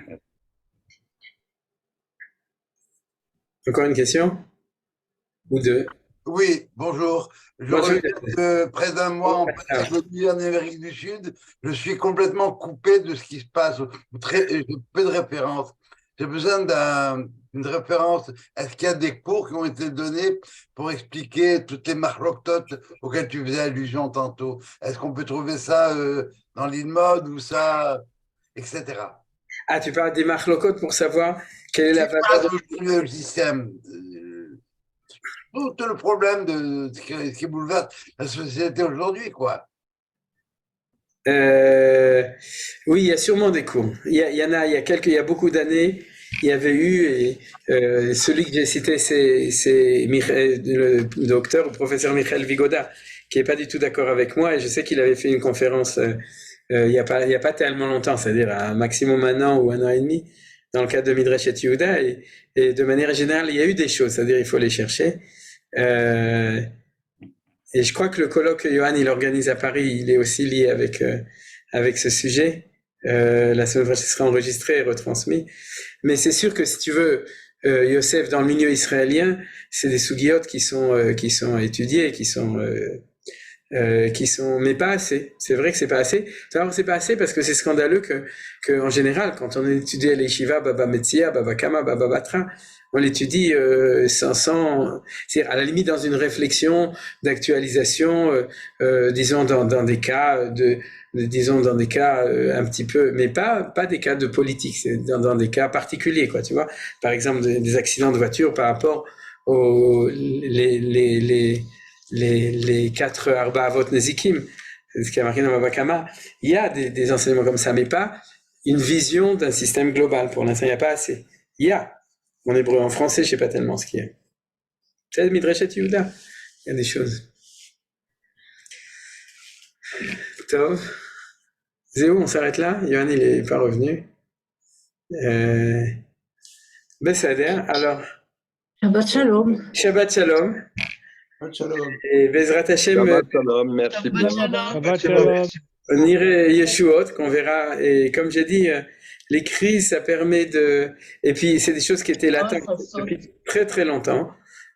Encore une question? Ou deux? Oui, bonjour. Je reviens de près d'un mois en Amérique du Sud. Je suis complètement coupé de ce qui se passe. J'ai peu de références. J'ai besoin d'une référence. Est-ce qu'il y a des cours qui ont été donnés pour expliquer toutes les marloktot auxquelles tu faisais allusion tantôt? Est-ce qu'on peut trouver ça dans l'InMode ou ça, etc. Ah, tu parles des marlokot pour savoir quelle est la valeur du système. Tout le problème de ce qui bouleverse la société aujourd'hui, quoi. Oui, il y a sûrement des cours. Il y a beaucoup d'années, il y avait eu, et celui que j'ai cité, c'est le docteur, le professeur Michael Vigoda, qui est pas du tout d'accord avec moi, et je sais qu'il avait fait une conférence il y a pas tellement longtemps, c'est-à-dire un maximum un an ou un an et demi, dans le cadre de Midrash Yehuda, et de manière générale, il y a eu des choses, c'est-à-dire il faut les chercher. Et je crois que le colloque que Johan il organise à Paris, il est aussi lié avec ce sujet. La semaine prochaine sera enregistré et retransmis. Mais c'est sûr que si tu veux, Yosef dans le milieu israélien, c'est des sougiotes qui sont étudiés, qui sont mais pas assez. C'est vrai que c'est pas assez. D'abord, c'est pas assez parce que c'est scandaleux que en général, quand on étudie à l'Yeshiva, Baba Metzia, Baba Kama, Baba Batra, on l'étudie c'est-à-dire à la limite dans une réflexion d'actualisation, disons dans des cas disons dans des cas un petit peu, mais pas des cas de politique, c'est dans des cas particuliers, quoi, tu vois. Par exemple des accidents de voiture par rapport aux les 4 Arba Avot Nezikim, ce qui a marqué dans Baba Kama. Il y a des enseignements comme ça, mais pas une vision d'un système global. Pour l'instant, il n'y a pas assez. Il y a. En hébreu, en français, je ne sais pas tellement ce qu'il y a. C'est Midrashet Yehuda. Il y a des choses. Tov. Zéou, on s'arrête là. Yohan, il n'est pas revenu. Besséder, alors. Shabbat Shalom. Shabbat Shalom. Et Bezrat Hashem. Shabbat Shalom, merci beaucoup. Shabbat Shalom. On irait Yeshuot, qu'on verra. Et comme j'ai dit, les crises, ça permet de... Et puis, c'est des choses qui étaient latentes depuis très très longtemps.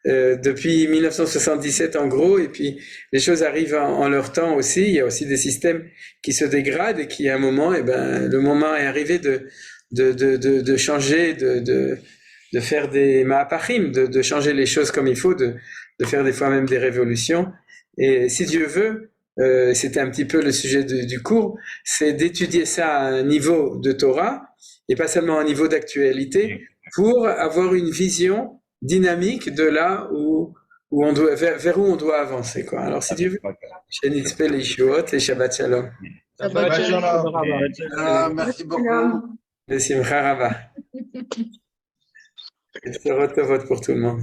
Depuis 1977 en gros, et puis les choses arrivent en leur temps aussi. Il y a aussi des systèmes qui se dégradent et qui à un moment, le moment est arrivé de changer, de faire des ma'apachim, de changer les choses comme il faut, de faire des fois même des révolutions. Et si Dieu veut, c'était un petit peu le sujet du cours, c'est d'étudier ça à un niveau de Torah et pas seulement à un niveau d'actualité, pour avoir une vision dynamique de là où on doit, vers où on doit avancer, quoi. Alors si Dieu veut, Shenitzpe Leishuot et Shabbat Shalom. Shabbat Shalom. Merci beaucoup. Et Simcha Rava. Et Tzorot Tovot pour tout le monde.